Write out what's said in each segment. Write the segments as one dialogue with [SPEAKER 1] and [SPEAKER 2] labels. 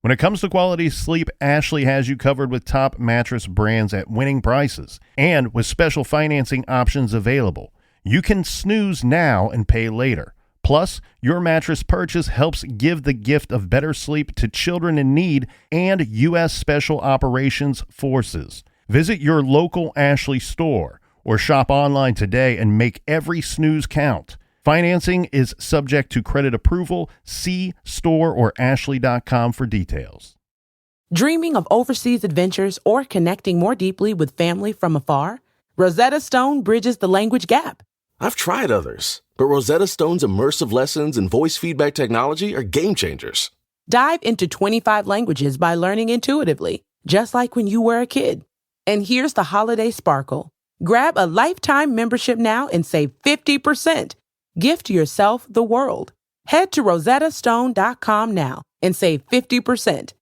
[SPEAKER 1] When it comes to quality sleep, Ashley has you covered with top mattress brands at winning prices and with special financing options available. You can snooze now and pay later. Plus, your mattress purchase helps give the gift of better sleep to children in need and U.S. Special Operations Forces. Visit your local Ashley store or shop online today and make every snooze count. Financing is subject to credit approval. See store or ashley.com for details.
[SPEAKER 2] Dreaming of overseas adventures or connecting more deeply with family from afar? Rosetta Stone bridges the language gap.
[SPEAKER 3] I've tried others, but Rosetta Stone's immersive lessons and voice feedback technology are game changers.
[SPEAKER 2] Dive into 25 languages by learning intuitively, just like when you were a kid. And here's the holiday sparkle. Grab a lifetime membership now and save 50%. Gift yourself the world. Head to rosettastone.com now and save 50%.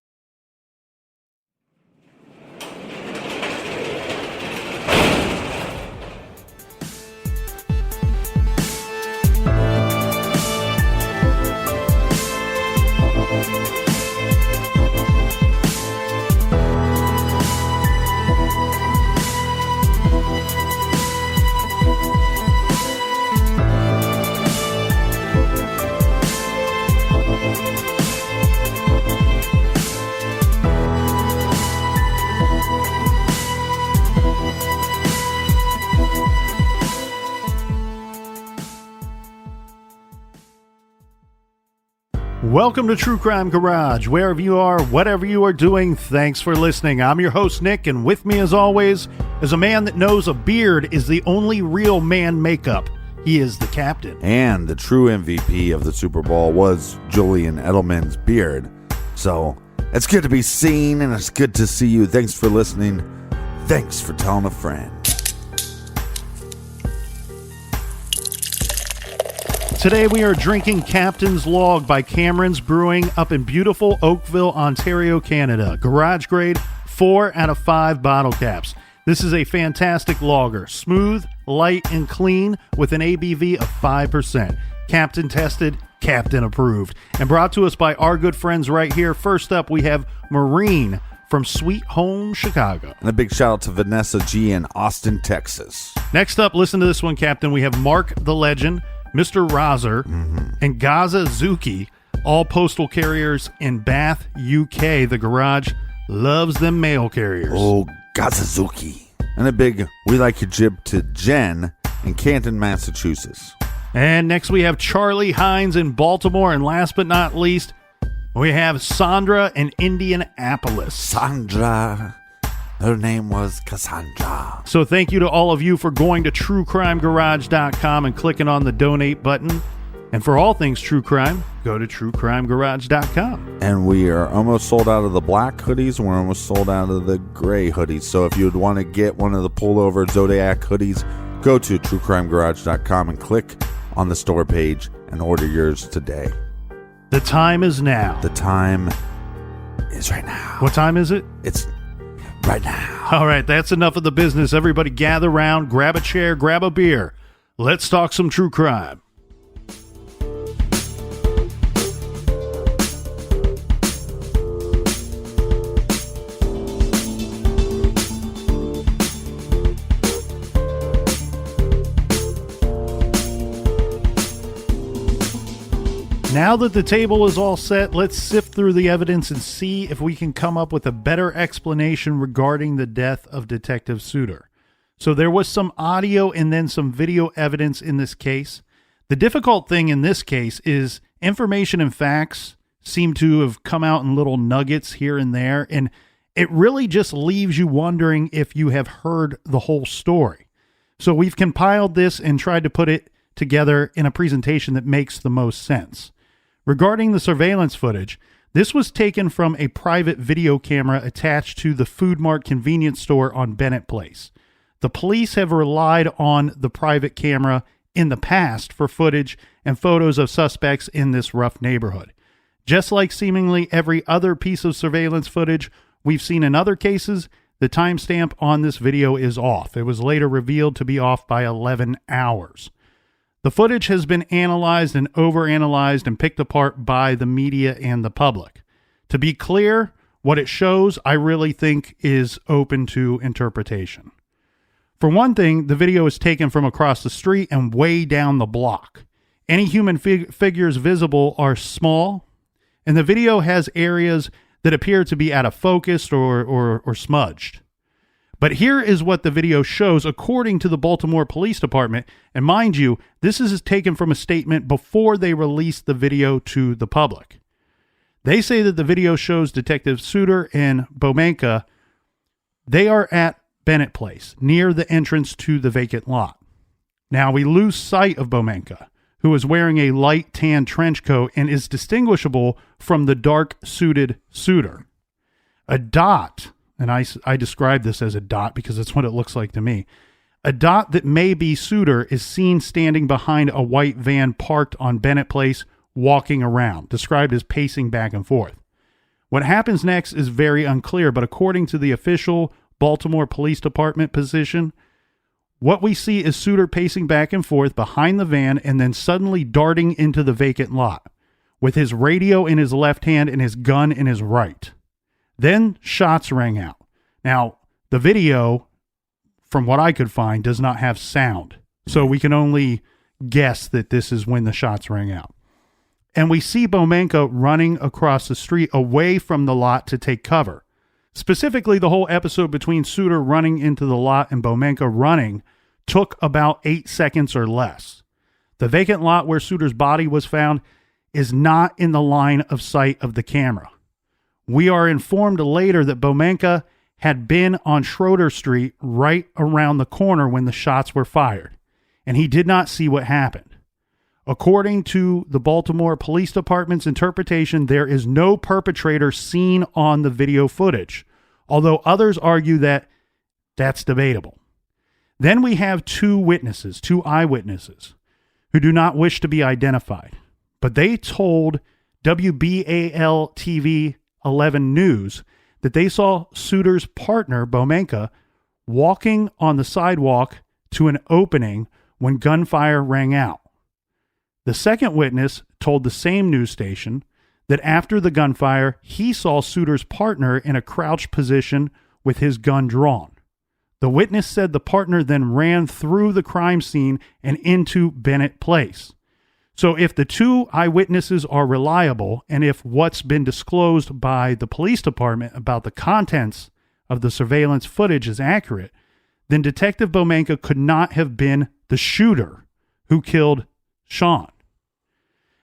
[SPEAKER 1] Welcome to True Crime Garage. Wherever you are, whatever you are doing, thanks for listening. I'm your host, Nick, and with me, as always, is a man that knows a beard is the only real man makeup. He is the captain.
[SPEAKER 4] And the true MVP of the Super Bowl was Julian Edelman's beard. So, it's good to be seen, and it's good to see you. Thanks for listening. Thanks for telling a friend.
[SPEAKER 1] Today we are drinking Captain's Log by Cameron's Brewing up in beautiful Oakville, Ontario, Canada. Garage grade, 4 out of 5 bottle caps. This is a fantastic lager. Smooth, light, and clean with an ABV of 5%. Captain tested, Captain approved. And brought to us by our good friends right here. First up, we have Marine from Sweet Home, Chicago.
[SPEAKER 4] And a big shout out to Vanessa G in Austin, Texas.
[SPEAKER 1] Next up, listen to this one, Captain. We have Mark the Legend, Mr. Rozer, and Gaza Zuki, all postal carriers in Bath, UK. The garage loves them mail carriers.
[SPEAKER 4] Oh, Gazazuki. And a big we like your jib to Jen in Canton, Massachusetts.
[SPEAKER 1] And next we have Charlie Hines in Baltimore. And last but not least, we have Sandra in Indianapolis.
[SPEAKER 4] Sandra. Her name was Cassandra.
[SPEAKER 1] So thank you to all of you for going to truecrimegarage.com and clicking on the donate button. And for all things true crime, go to truecrimegarage.com.
[SPEAKER 4] And we are almost sold out of the black hoodies, and we're almost sold out of the gray hoodies. So if you would want to get one of the pullover Zodiac hoodies, go to truecrimegarage.com and click on the store page and order yours today.
[SPEAKER 1] The time is now.
[SPEAKER 4] The time is right now.
[SPEAKER 1] What time is it?
[SPEAKER 4] It's right now.
[SPEAKER 1] All right, that's enough of the business. Everybody gather around, grab a chair, grab a beer. Let's talk some true crime. Now that the table is all set, let's sift through the evidence and see if we can come up with a better explanation regarding the death of Detective Suter. So there was some audio and then some video evidence in this case. The difficult thing in this case is information and facts seem to have come out in little nuggets here and there, and it really just leaves you wondering if you have heard the whole story. So we've compiled this and tried to put it together in a presentation that makes the most sense. Regarding the surveillance footage, this was taken from a private video camera attached to the Food Mart convenience store on Bennett Place. The police have relied on the private camera in the past for footage and photos of suspects in this rough neighborhood. Just like seemingly every other piece of surveillance footage we've seen in other cases, the timestamp on this video is off. It was later revealed to be off by 11 hours. The footage has been analyzed and overanalyzed and picked apart by the media and the public. To be clear, what it shows, I really think is open to interpretation. For one thing, the video is taken from across the street and way down the block. Any human figures visible are small, and the video has areas that appear to be out of focus or smudged. But here is what the video shows according to the Baltimore Police Department. And mind you, this is taken from a statement before they released the video to the public. They say that the video shows Detective Suter and Bomenka. They are at Bennett Place, near the entrance to the vacant lot. Now we lose sight of Bomenka, who is wearing a light tan trench coat and is distinguishable from the dark suited Suter. A dot, and I describe this as a dot because it's what it looks like to me. A dot that may be Suter is seen standing behind a white van parked on Bennett Place, walking around, described as pacing back and forth. What happens next is very unclear, but according to the official Baltimore Police Department position, what we see is Suter pacing back and forth behind the van and then suddenly darting into the vacant lot with his radio in his left hand and his gun in his right. Then shots rang out. Now, the video, from what I could find, does not have sound, so we can only guess that this is when the shots rang out. And we see Bomenka running across the street away from the lot to take cover. Specifically, the whole episode between Suter running into the lot and Bomenka running took about 8 seconds or less. The vacant lot where Suter's body was found is not in the line of sight of the camera. We are informed later that Bomenka had been on Schroeder Street right around the corner when the shots were fired, and he did not see what happened. According to the Baltimore Police Department's interpretation, there is no perpetrator seen on the video footage, although others argue that that's debatable. Then we have two eyewitnesses, who do not wish to be identified, but they told WBAL-TV 11 News that they saw Suter's partner, Bomenka, walking on the sidewalk to an opening when gunfire rang out. The second witness told the same news station that after the gunfire, he saw Suter's partner in a crouched position with his gun drawn. The witness said the partner then ran through the crime scene and into Bennett Place. So if the two eyewitnesses are reliable, and if what's been disclosed by the police department about the contents of the surveillance footage is accurate, then Detective Bomenka could not have been the shooter who killed Sean.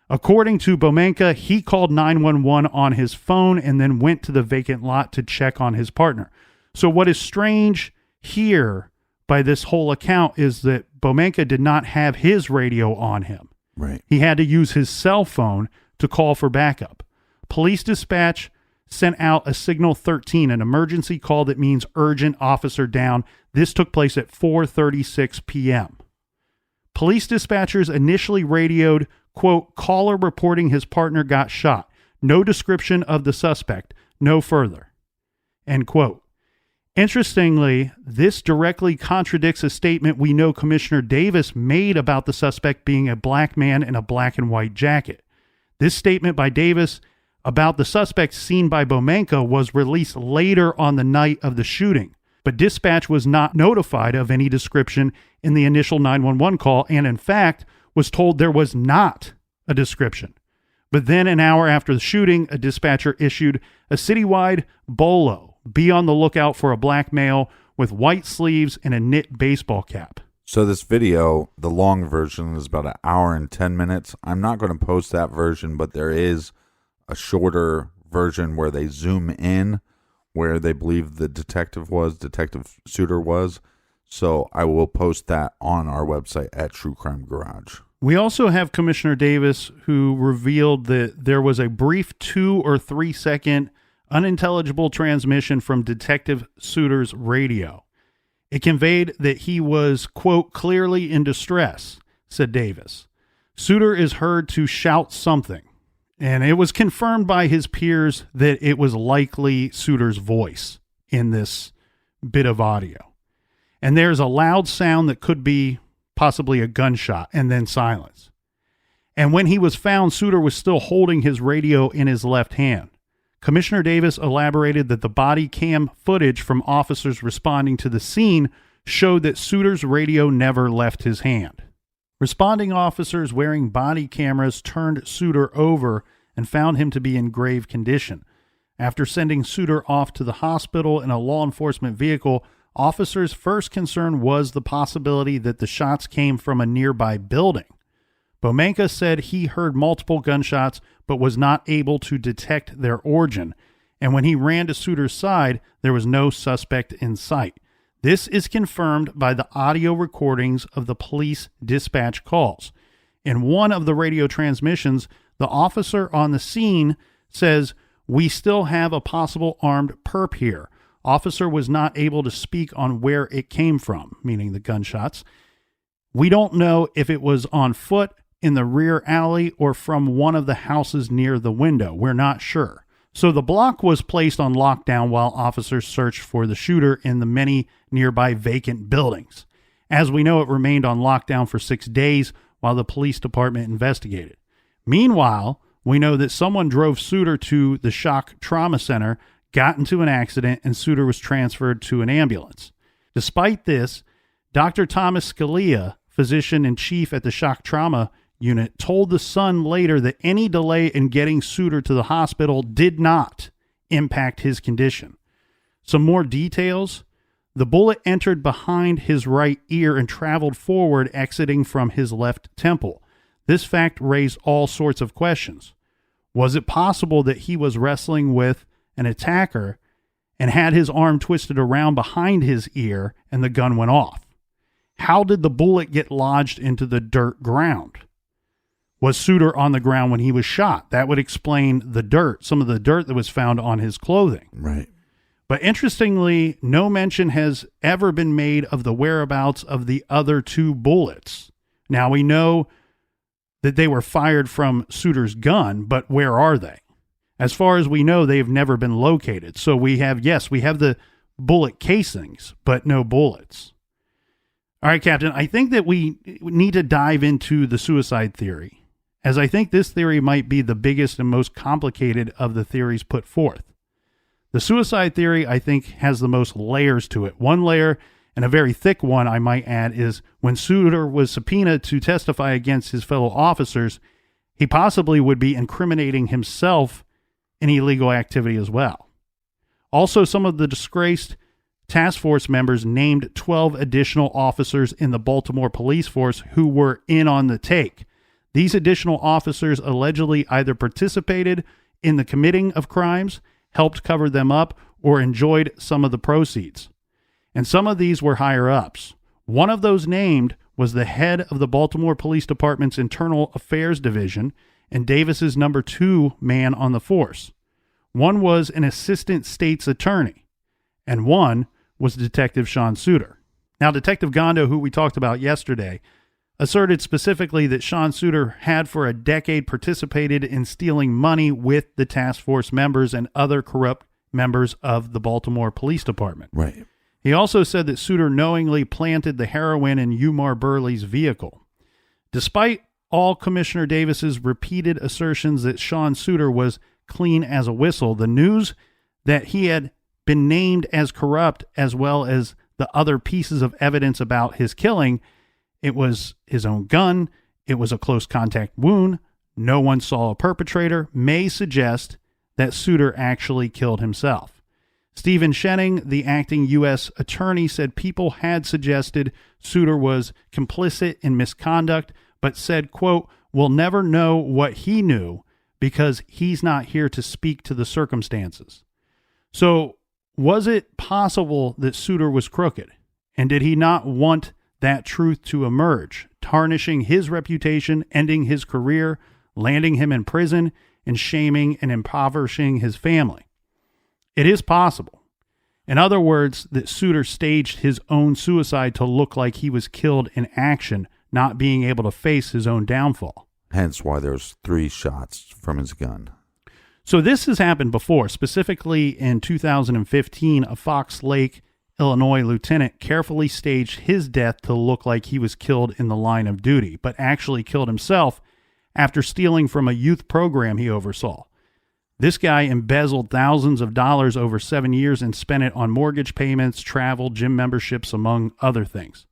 [SPEAKER 1] According to Bomenka, he called 911 on his phone and then went to the vacant lot to check on his partner. So what is strange here by this whole account is that Bomenka did not have his radio on him.
[SPEAKER 4] Right.
[SPEAKER 1] He had to use his cell phone to call for backup. Police dispatch sent out a signal 13, an emergency call that means urgent, officer down. This took place at 4:36 p.m. Police dispatchers initially radioed, quote, caller reporting his partner got shot. No description of the suspect. No further. End quote. Interestingly, this directly contradicts a statement we know Commissioner Davis made about the suspect being a black man in a black and white jacket. This statement by Davis about the suspect seen by Bomenka was released later on the night of the shooting, but dispatch was not notified of any description in the initial 911 call and, in fact, was told there was not a description. But then an hour after the shooting, a dispatcher issued a citywide BOLO. Be on the lookout for a black male with white sleeves and a knit baseball cap.
[SPEAKER 4] So this video, the long version, is about 1 hour and 10 minutes. I'm not going to post that version, but there is a shorter version where they zoom in where they believe the Detective Suter was. So I will post that on our website at True Crime Garage.
[SPEAKER 1] We also have Commissioner Davis, who revealed that there was a brief 2 or 3 second unintelligible transmission from Detective Suter's radio. It conveyed that he was, quote, clearly in distress, said Davis. Suter is heard to shout something, and it was confirmed by his peers that it was likely Suter's voice in this bit of audio. And there's a loud sound that could be possibly a gunshot, and then silence. And when he was found, Suter was still holding his radio in his left hand. Commissioner Davis elaborated that the body cam footage from officers responding to the scene showed that Suter's radio never left his hand. Responding officers wearing body cameras turned Suter over and found him to be in grave condition. After sending Suter off to the hospital in a law enforcement vehicle, officers' first concern was the possibility that the shots came from a nearby building. Bomenka said he heard multiple gunshots but was not able to detect their origin, and when he ran to Suter's side, there was no suspect in sight. This is confirmed by the audio recordings of the police dispatch calls. In one of the radio transmissions, the officer on the scene says, "We still have a possible armed perp here." Officer was not able to speak on where it came from, meaning the gunshots. "We don't know if it was on foot, in the rear alley, or from one of the houses near the window. We're not sure." So the block was placed on lockdown while officers searched for the shooter in the many nearby vacant buildings. As we know, it remained on lockdown for 6 days while the police department investigated. Meanwhile, we know that someone drove Suter to the shock trauma center, got into an accident, and Suter was transferred to an ambulance. Despite this, Dr. Thomas Scalia, physician-in-chief at the shock trauma unit, told the Sun later that any delay in getting Suter to the hospital did not impact his condition. Some more details. The bullet entered behind his right ear and traveled forward, exiting from his left temple. This fact raised all sorts of questions. Was it possible that he was wrestling with an attacker and had his arm twisted around behind his ear and the gun went off? How did the bullet get lodged into the dirt ground? Was Suter on the ground when he was shot? That would explain the dirt, some of the dirt that was found on his clothing.
[SPEAKER 4] Right.
[SPEAKER 1] But interestingly, no mention has ever been made of the whereabouts of the other 2 bullets. Now, we know that they were fired from Suter's gun, but where are they? As far as we know, they have never been located. So we have the bullet casings, but no bullets. All right, Captain, I think that we need to dive into the suicide theory, as I think this theory might be the biggest and most complicated of the theories put forth. The suicide theory, I think, has the most layers to it. One layer, and a very thick one, I might add, is when Suter was subpoenaed to testify against his fellow officers, he possibly would be incriminating himself in illegal activity as well. Also, some of the disgraced task force members named 12 additional officers in the Baltimore police force who were in on the take. These additional officers allegedly either participated in the committing of crimes, helped cover them up, or enjoyed some of the proceeds. And some of these were higher ups. One of those named was the head of the Baltimore Police Department's Internal Affairs Division and Davis's number 2 man on the force. One was an assistant state's attorney, and one was Detective Sean Suter. Now, Detective Gondo, who we talked about yesterday, asserted specifically that Sean Suter had for a decade participated in stealing money with the task force members and other corrupt members of the Baltimore Police Department.
[SPEAKER 4] Right.
[SPEAKER 1] He also said that Suter knowingly planted the heroin in Umar Burley's vehicle. Despite all Commissioner Davis's repeated assertions that Sean Suter was clean as a whistle, the news that he had been named as corrupt, as well as the other pieces of evidence about his killing, it was his own gun, it was a close contact wound, no one saw a perpetrator, may suggest that Suter actually killed himself. Stephen Shenning, the acting U.S. attorney, said people had suggested Suter was complicit in misconduct, but said, quote, "We'll never know what he knew because he's not here to speak to the circumstances." So was it possible that Suter was crooked? And did he not want that truth to emerge, tarnishing his reputation, ending his career, landing him in prison, and shaming and impoverishing his family? It is possible. In other words, that Suter staged his own suicide to look like he was killed in action, not being able to face his own downfall.
[SPEAKER 4] Hence why there's 3 shots from his gun.
[SPEAKER 1] So this has happened before. Specifically in 2015, a Fox Lake, Illinois lieutenant carefully staged his death to look like he was killed in the line of duty, but actually killed himself after stealing from a youth program he oversaw. This guy embezzled thousands of dollars over 7 years and spent it on mortgage payments, travel, gym memberships, among other things.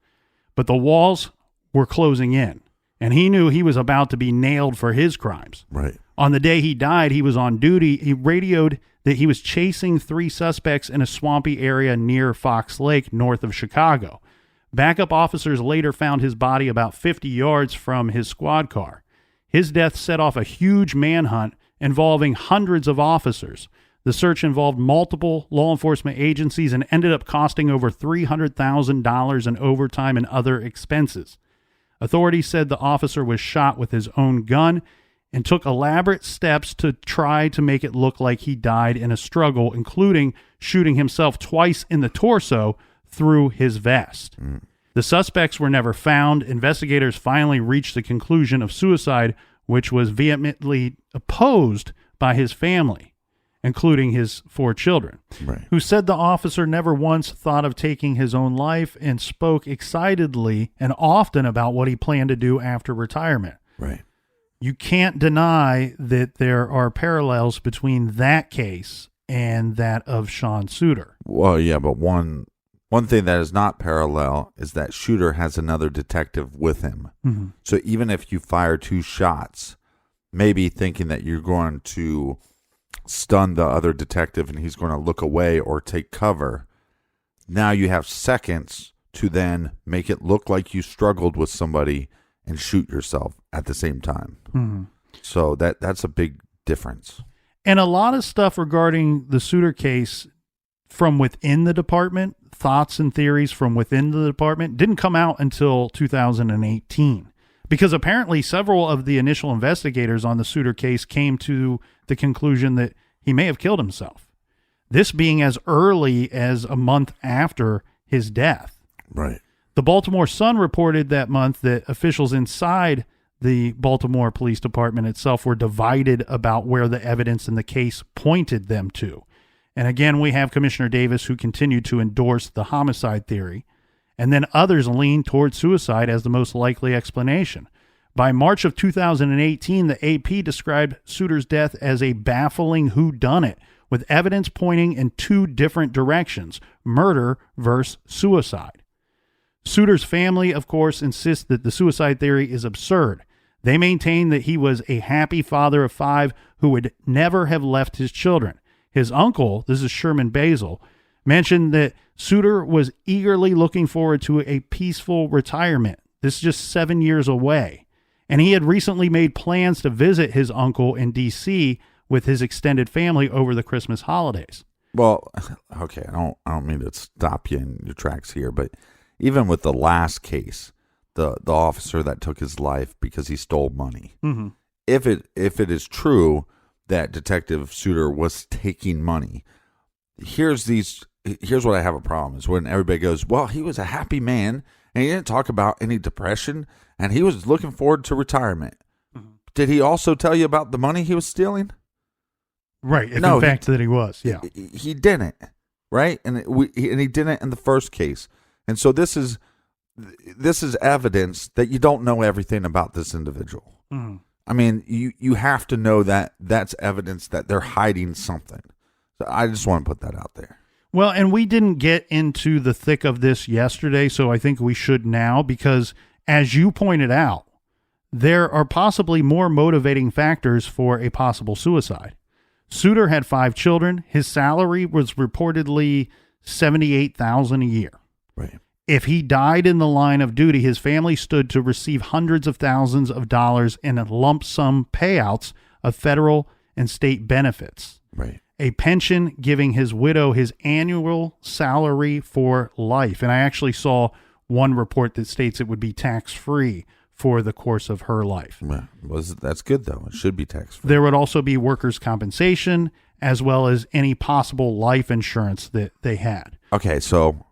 [SPEAKER 1] But the walls were closing in, and he knew he was about to be nailed for his crimes.
[SPEAKER 4] Right.
[SPEAKER 1] On the day he died, he was on duty. He radioed that he was chasing 3 suspects in a swampy area near Fox Lake, north of Chicago. Backup officers later found his body about 50 yards from his squad car. His death set off a huge manhunt involving hundreds of officers. The search involved multiple law enforcement agencies and ended up costing over $300,000 in overtime and other expenses. Authorities said the officer was shot with his own gun and took elaborate steps to try to make it look like he died in a struggle, including shooting himself twice in the torso through his vest. The suspects were never found. Investigators finally reached the conclusion of suicide, which was vehemently opposed by his family, including his 4 children,
[SPEAKER 4] Right.
[SPEAKER 1] who said the officer never once thought of taking his own life and spoke excitedly and often about what he planned to do after retirement.
[SPEAKER 4] Right.
[SPEAKER 1] You can't deny that there are parallels between that case and that of Sean Suter.
[SPEAKER 4] Well, yeah, but one thing that is not parallel is that shooter has another detective with him.
[SPEAKER 1] Mm-hmm.
[SPEAKER 4] So even if you fire 2 shots, maybe thinking that you're going to stun the other detective and he's going to look away or take cover, now you have seconds to then make it look like you struggled with somebody and shoot yourself at the same time.
[SPEAKER 1] Mm-hmm.
[SPEAKER 4] So that's a big difference.
[SPEAKER 1] And a lot of stuff regarding the Suter case from within the department, thoughts and theories from within the department, didn't come out until 2018. Because apparently several of the initial investigators on the Suter case came to the conclusion that he may have killed himself. This being as early as a month after his death.
[SPEAKER 4] Right.
[SPEAKER 1] The Baltimore Sun reported that month that officials inside the Baltimore Police Department itself were divided about where the evidence in the case pointed them to. And again, we have Commissioner Davis, who continued to endorse the homicide theory, and then others leaned toward suicide as the most likely explanation. By March of 2018, the AP described Suter's death as a baffling whodunit, with evidence pointing in 2 different directions, murder versus suicide. Suter's family, of course, insists that the suicide theory is absurd. They maintain that he was a happy father of 5 who would never have left his children. His uncle, this is Sherman Basil, mentioned that Suter was eagerly looking forward to a peaceful retirement. This is just 7 years away. And he had recently made plans to visit his uncle in D.C. with his extended family over the Christmas holidays.
[SPEAKER 4] Well, okay, I don't mean to stop you in your tracks here, but even with the last case, the officer that took his life because he stole money,
[SPEAKER 1] Mm-hmm.
[SPEAKER 4] if it is true that Detective Suter was taking money, here's what I have a problem is when everybody goes, well, he was a happy man and he didn't talk about any depression and he was looking forward to retirement. Mm-hmm. Did he also tell you about the money he was stealing?
[SPEAKER 1] Right.
[SPEAKER 4] No,
[SPEAKER 1] in fact that he was. Yeah.
[SPEAKER 4] He didn't. Right. And he didn't in the first case. And so this is evidence that you don't know everything about this individual.
[SPEAKER 1] Mm-hmm.
[SPEAKER 4] I mean, you have to know that that's evidence that they're hiding something. So I just want to put that out there.
[SPEAKER 1] Well, and we didn't get into the thick of this yesterday, so I think we should now because, as you pointed out, there are possibly more motivating factors for a possible suicide. Suter had 5 children. His salary was reportedly $78,000 a year.
[SPEAKER 4] Right.
[SPEAKER 1] If he died in the line of duty, his family stood to receive hundreds of thousands of dollars in lump sum payouts of federal and state benefits.
[SPEAKER 4] Right.
[SPEAKER 1] A pension giving his widow his annual salary for life. And I actually saw one report that states it would be tax-free for the course of her life.
[SPEAKER 4] That's good, though. It should be tax-free.
[SPEAKER 1] There would also be workers' compensation as well as any possible life insurance that they had.
[SPEAKER 4] Okay, so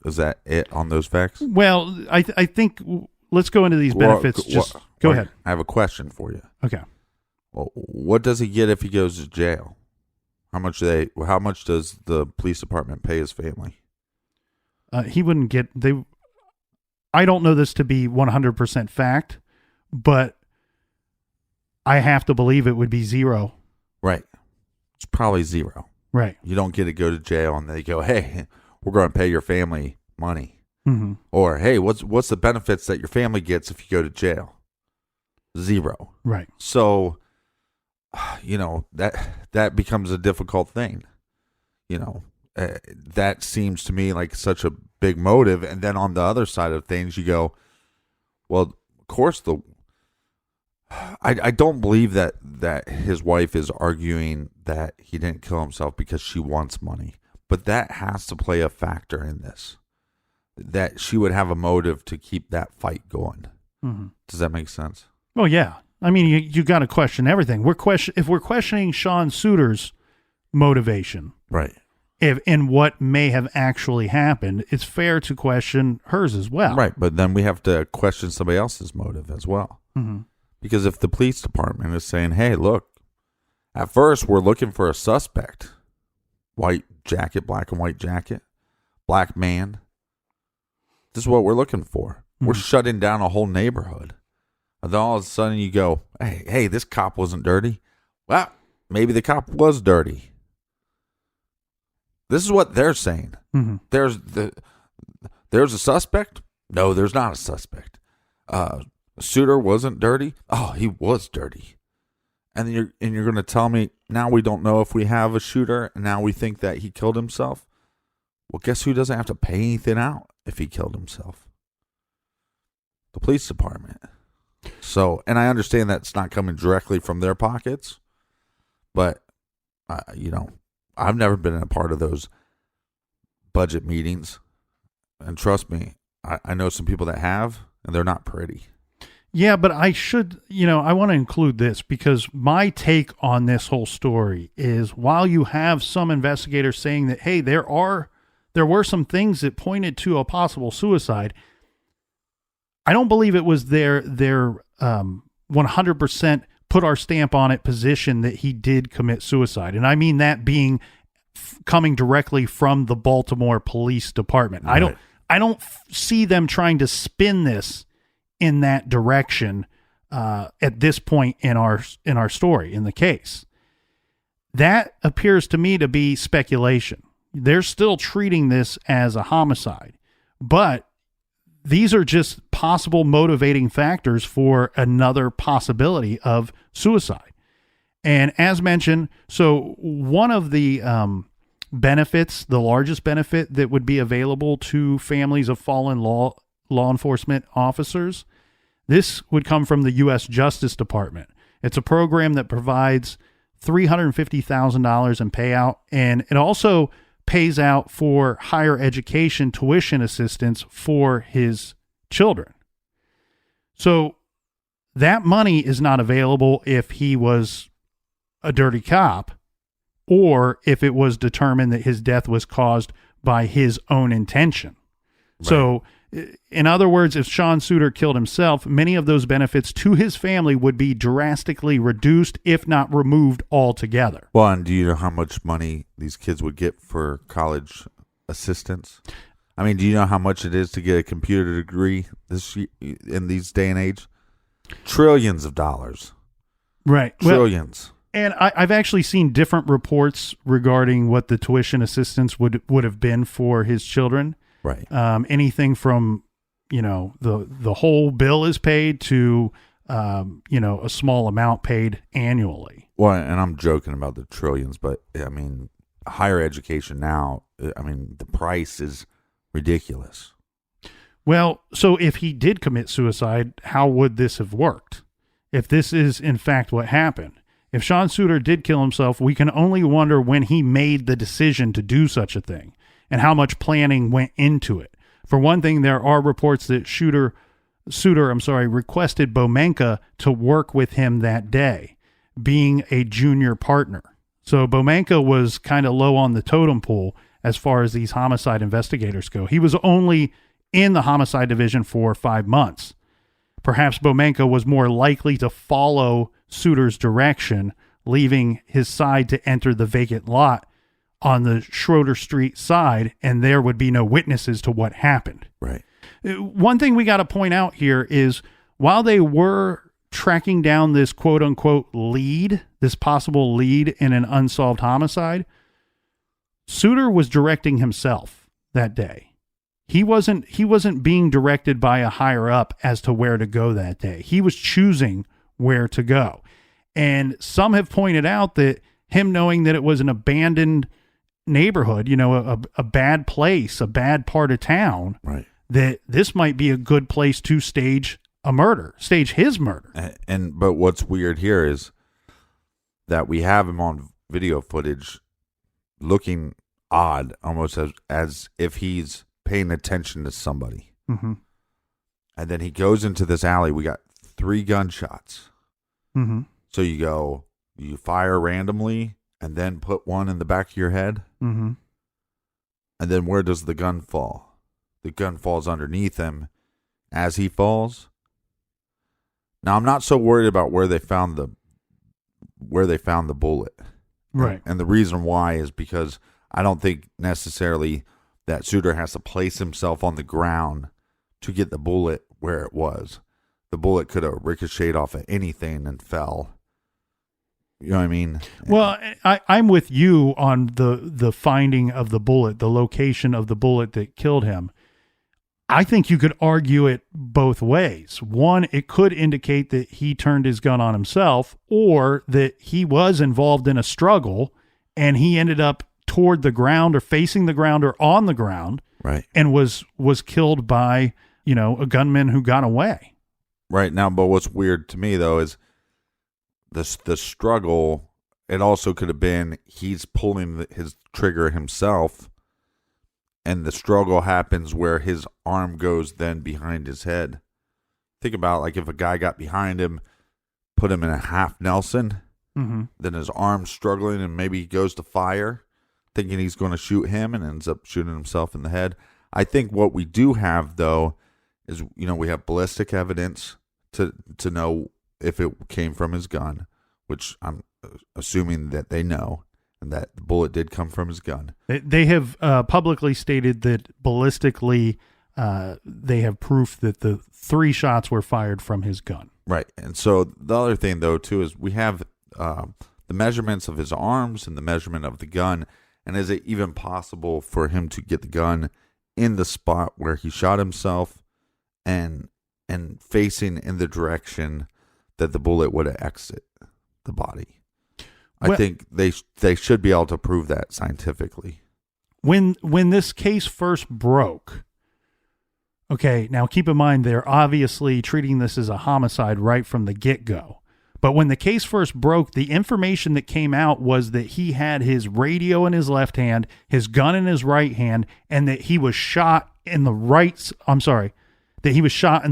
[SPEAKER 4] is that it on those facts?
[SPEAKER 1] Well, I think let's go into these benefits. Go ahead.
[SPEAKER 4] I have a question for you.
[SPEAKER 1] Okay.
[SPEAKER 4] Well, what does he get if he goes to jail? How much does the police department pay his family?
[SPEAKER 1] He wouldn't get I don't know this to be 100% fact, but I have to believe it would be zero.
[SPEAKER 4] Right. It's probably zero.
[SPEAKER 1] Right.
[SPEAKER 4] You don't get to go to jail and they go, hey, we're going to pay your family money.
[SPEAKER 1] Mm-hmm.
[SPEAKER 4] Or, hey, what's the benefits that your family gets if you go to jail? Zero.
[SPEAKER 1] Right.
[SPEAKER 4] So, that becomes a difficult thing. That seems to me like such a big motive. And then on the other side of things, you go, well, of course, I don't believe that his wife is arguing that he didn't kill himself because she wants money. But that has to play a factor in this. That she would have a motive to keep that fight going.
[SPEAKER 1] Mm-hmm.
[SPEAKER 4] Does that make sense?
[SPEAKER 1] Oh, yeah. I mean, you got to question everything. If we're questioning Sean Suiter's motivation,
[SPEAKER 4] right,
[SPEAKER 1] and what may have actually happened, it's fair to question hers as well.
[SPEAKER 4] Right, but then we have to question somebody else's motive as well.
[SPEAKER 1] Mm-hmm.
[SPEAKER 4] Because if the police department is saying, hey, look, at first we're looking for a suspect. White jacket, black and white jacket, black man. This is what we're looking for. Mm-hmm. We're shutting down a whole neighborhood. And then all of a sudden you go, hey, this cop wasn't dirty. Well, maybe the cop was dirty. This is what they're saying.
[SPEAKER 1] Mm-hmm.
[SPEAKER 4] There's a suspect? No, there's not a suspect. Suiter wasn't dirty? Oh, he was dirty. And you're going to tell me now we don't know if we have a shooter and now we think that he killed himself? Well, guess who doesn't have to pay anything out if he killed himself? The police department. So, and I understand that's not coming directly from their pockets, but I've never been a part of those budget meetings, and trust me, I know some people that have, and they're not pretty.
[SPEAKER 1] Yeah, but I want to include this because my take on this whole story is while you have some investigators saying that, hey, there were some things that pointed to a possible suicide, I don't believe it was their 100% put our stamp on it position that he did commit suicide. And I mean that being coming directly from the Baltimore Police Department. Right. I don't see them trying to spin this in that direction at this point in our story, in the case. That appears to me to be speculation. They're still treating this as a homicide, but these are just possible motivating factors for another possibility of suicide. And as mentioned, so one of the benefits, the largest benefit that would be available to families of fallen law enforcement officers, this would come from the U.S. Justice Department. It's a program that provides $350,000 in payout, and it also pays out for higher education tuition assistance for his children. So that money is not available if he was a dirty cop or if it was determined that his death was caused by his own intention. Right. So in other words, if Sean Suiter killed himself, many of those benefits to his family would be drastically reduced, if not removed altogether.
[SPEAKER 4] Well, and do you know how much money these kids would get for college assistance? I mean, do you know how much it is to get a computer degree in these day and age? Trillions of dollars.
[SPEAKER 1] Right.
[SPEAKER 4] Trillions.
[SPEAKER 1] Well, and I've actually seen different reports regarding what the tuition assistance would have been for his children.
[SPEAKER 4] Right.
[SPEAKER 1] Anything from, the whole bill is paid to, a small amount paid annually.
[SPEAKER 4] Well, and I'm joking about the trillions, but I mean, higher education now, the price is ridiculous.
[SPEAKER 1] Well, so if he did commit suicide, how would this have worked? If this is in fact what happened, if Sean Suiter did kill himself, we can only wonder when he made the decision to do such a thing and how much planning went into it. For one thing, there are reports that Suiter requested Bomenka to work with him that day, being a junior partner. So Bomenka was kind of low on the totem pole as far as these homicide investigators go. He was only in the homicide division for 5 months. Perhaps Bomenka was more likely to follow Suiter's direction, leaving his side to enter the vacant lot on the Schroeder Street side, and there would be no witnesses to what happened.
[SPEAKER 4] Right.
[SPEAKER 1] One thing we got to point out here is while they were tracking down this quote unquote lead, this possible lead in an unsolved homicide, Suter was directing himself that day. He wasn't being directed by a higher up as to where to go that day. He was choosing where to go. And some have pointed out that him knowing that it was an abandoned neighborhood, a bad place, a bad part of town,
[SPEAKER 4] right,
[SPEAKER 1] that this might be a good place to stage his murder.
[SPEAKER 4] But what's weird here is that we have him on video footage looking odd, almost as if he's paying attention to somebody.
[SPEAKER 1] Mm-hmm.
[SPEAKER 4] And then he goes into this alley. We got 3 gunshots.
[SPEAKER 1] Mm-hmm.
[SPEAKER 4] So you fire randomly and then put one in the back of your head.
[SPEAKER 1] Mm-hmm.
[SPEAKER 4] And then where does the gun fall? The gun falls underneath him as he falls. Now, I'm not so worried about where they found the bullet.
[SPEAKER 1] Right.
[SPEAKER 4] And the reason why is because I don't think necessarily that Suter has to place himself on the ground to get the bullet where it was. The bullet could have ricocheted off of anything and fell. You know what I mean?
[SPEAKER 1] Well, I'm with you on the finding of the bullet, the location of the bullet that killed him. I think you could argue it both ways. One, it could indicate that he turned his gun on himself, or that he was involved in a struggle and he ended up toward the ground or facing the ground or on the ground,
[SPEAKER 4] right,
[SPEAKER 1] and was killed by, a gunman who got away.
[SPEAKER 4] Right. Now, but what's weird to me, though, is the struggle. It also could have been he's pulling his trigger himself, and the struggle happens where his arm goes then behind his head. Think about, like, if a guy got behind him, put him in a half Nelson,
[SPEAKER 1] mm-hmm.
[SPEAKER 4] then his arm's struggling and maybe he goes to fire thinking he's going to shoot him and ends up shooting himself in the head. I think what we do have, though, is, we have ballistic evidence to know if it came from his gun, which I'm assuming that they know, and that the bullet did come from his gun.
[SPEAKER 1] They have publicly stated that ballistically they have proof that the 3 shots were fired from his gun.
[SPEAKER 4] Right. And so the other thing, though, too, is we have the measurements of his arms and the measurement of the gun. And is it even possible for him to get the gun in the spot where he shot himself and facing in the direction that the bullet would have exited the body? I think they should be able to prove that scientifically.
[SPEAKER 1] When this case first broke, okay, now keep in mind they're obviously treating this as a homicide right from the get-go. But when the case first broke, the information that came out was that he had his radio in his left hand, his gun in his right hand, and that he was shot in the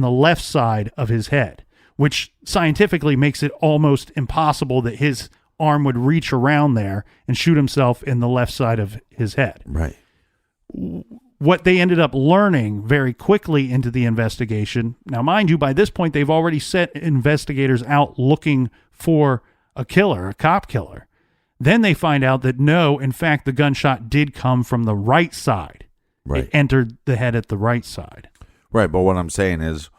[SPEAKER 1] left side of his head, which scientifically makes it almost impossible that his arm would reach around there and shoot himself in the left side of his head.
[SPEAKER 4] Right.
[SPEAKER 1] What they ended up learning very quickly into the investigation. Now, mind you, by this point, they've already set investigators out looking for a killer, a cop killer. Then they find out that no, in fact, the gunshot did come from the right side.
[SPEAKER 4] Right.
[SPEAKER 1] It entered the head at the right side.
[SPEAKER 4] Right. But what I'm saying is,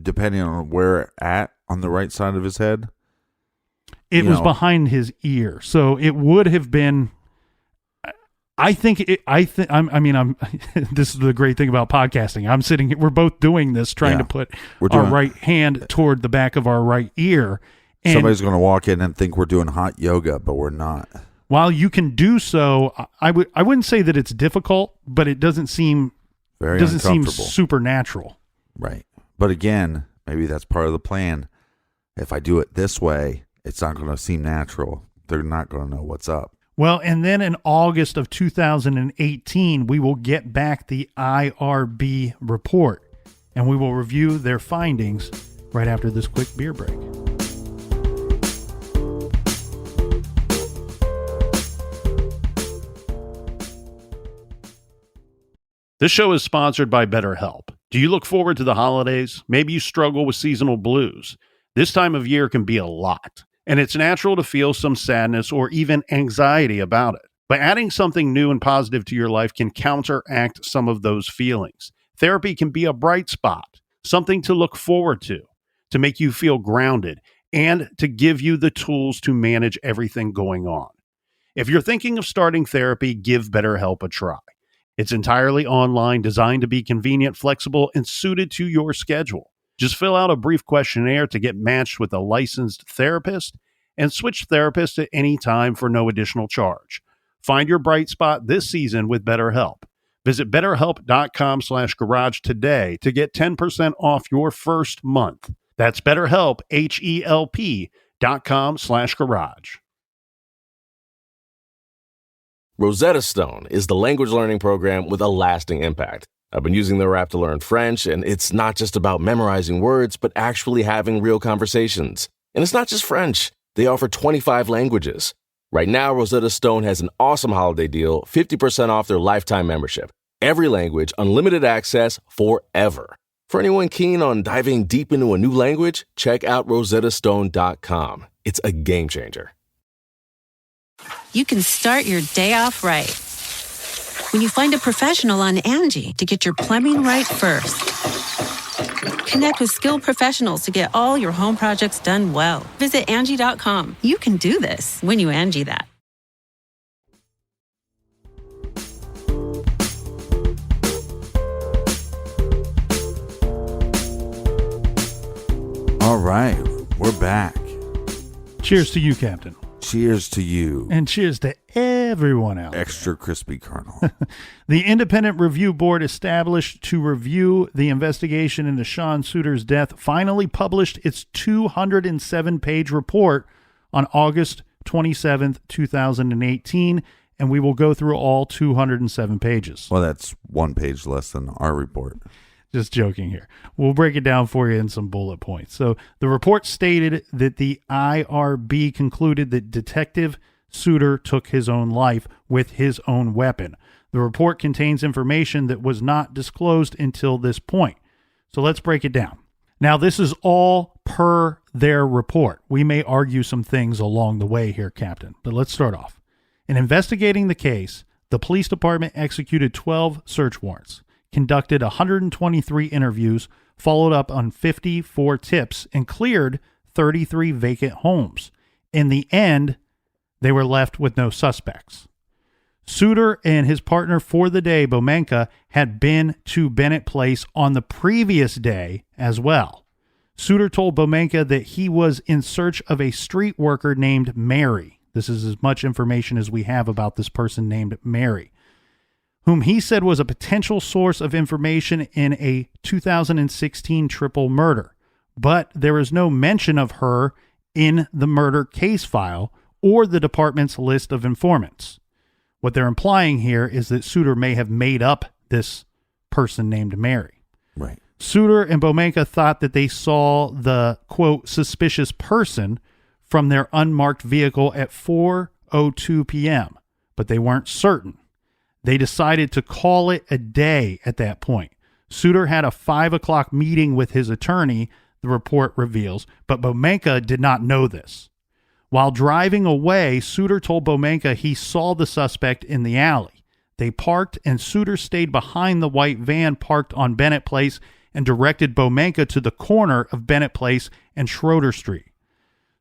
[SPEAKER 4] depending on where at on the right side of his head,
[SPEAKER 1] it was behind his ear. So it would have been, this is the great thing about podcasting. I'm sitting here, we're both doing this, trying to put our right hand toward the back of our right ear. And
[SPEAKER 4] somebody's going to walk in and think we're doing hot yoga, but we're not.
[SPEAKER 1] While you can do so, I wouldn't say that it's difficult, but it doesn't seem supernatural.
[SPEAKER 4] Right. But again, maybe that's part of the plan. If I do it this way, it's not going to seem natural. They're not going to know what's up.
[SPEAKER 1] Well, and then in August of 2018, we will get back the IRB report, and we will review their findings right after this quick beer break. This show is sponsored by BetterHelp. Do you look forward to the holidays? Maybe you struggle with seasonal blues. This time of year can be a lot, and it's natural to feel some sadness or even anxiety about it. But adding something new and positive to your life can counteract some of those feelings. Therapy can be a bright spot, something to look forward to. to make you feel grounded and to give you the tools to manage everything going on. If you're thinking of starting therapy, give BetterHelp a try. It's entirely online, designed to be convenient, flexible, and suited to your schedule. Just fill out a brief questionnaire to get matched with a licensed therapist and switch therapists at any time for no additional charge. Find your bright spot this season with BetterHelp. Visit BetterHelp.com/garage today to get 10% off your first month. That's BetterHelp, HELP.com/garage.
[SPEAKER 3] Rosetta Stone is the language learning program with a lasting impact. I've been using their app to learn French, and it's not just about memorizing words, but actually having real conversations. And it's not just French. They offer 25 languages. Right now, Rosetta Stone has an awesome holiday deal, 50% off their lifetime membership. Every language, unlimited access forever. For anyone keen on diving deep into a new language, check out rosettastone.com. It's a game changer.
[SPEAKER 5] You can start your day off right when you find a professional on Angie to get your plumbing right first. Connect with skilled professionals to get all your home projects done well. Visit Angie.com. You can do this when you Angie that.
[SPEAKER 4] All right, we're back.
[SPEAKER 1] Cheers to you, Captain.
[SPEAKER 4] Cheers to you.
[SPEAKER 1] And cheers to everyone else.
[SPEAKER 4] Extra crispy kernel.
[SPEAKER 1] The independent review board established to review the investigation into Sean Suiter's death finally published its 207-page report on August 27th, 2018, and we will go through all 207 pages.
[SPEAKER 4] Well, that's one page less than our report.
[SPEAKER 1] Just joking here. We'll break it down for you in some bullet points. So the report stated that the IRB concluded that Detective Suiter took his own life with his own weapon. The report contains information that was not disclosed until this point. So let's break it down. Now, this is all per their report. We may argue some things along the way here, Captain, but let's start off. In investigating the case, the police department executed 12 search warrants, conducted 123 interviews, followed up on 54 tips, and cleared 33 vacant homes. In the end, they were left with no suspects. Suiter and his partner for the day, Bomenka, had been to Bennett Place on the previous day as well. Suiter told Bomenka that he was in search of a street worker named Mary. This is as much information as we have about this person named Mary, whom he said was a potential source of information in a 2016 triple murder. But there is no mention of her in the murder case file or the department's list of informants. What they're implying here is that Suiter may have made up this person named Mary.
[SPEAKER 4] Right.
[SPEAKER 1] Suiter and Bomenka thought that they saw the, quote, suspicious person from their unmarked vehicle at 4:02 p.m., but they weren't certain. They decided to call it a day at that point. Suiter had a 5 o'clock meeting with his attorney, the report reveals, but Bomenka did not know this. While driving away, Suiter told Bomenka he saw the suspect in the alley. They parked, and Suiter stayed behind the white van parked on Bennett Place and directed Bomenka to the corner of Bennett Place and Schroeder Street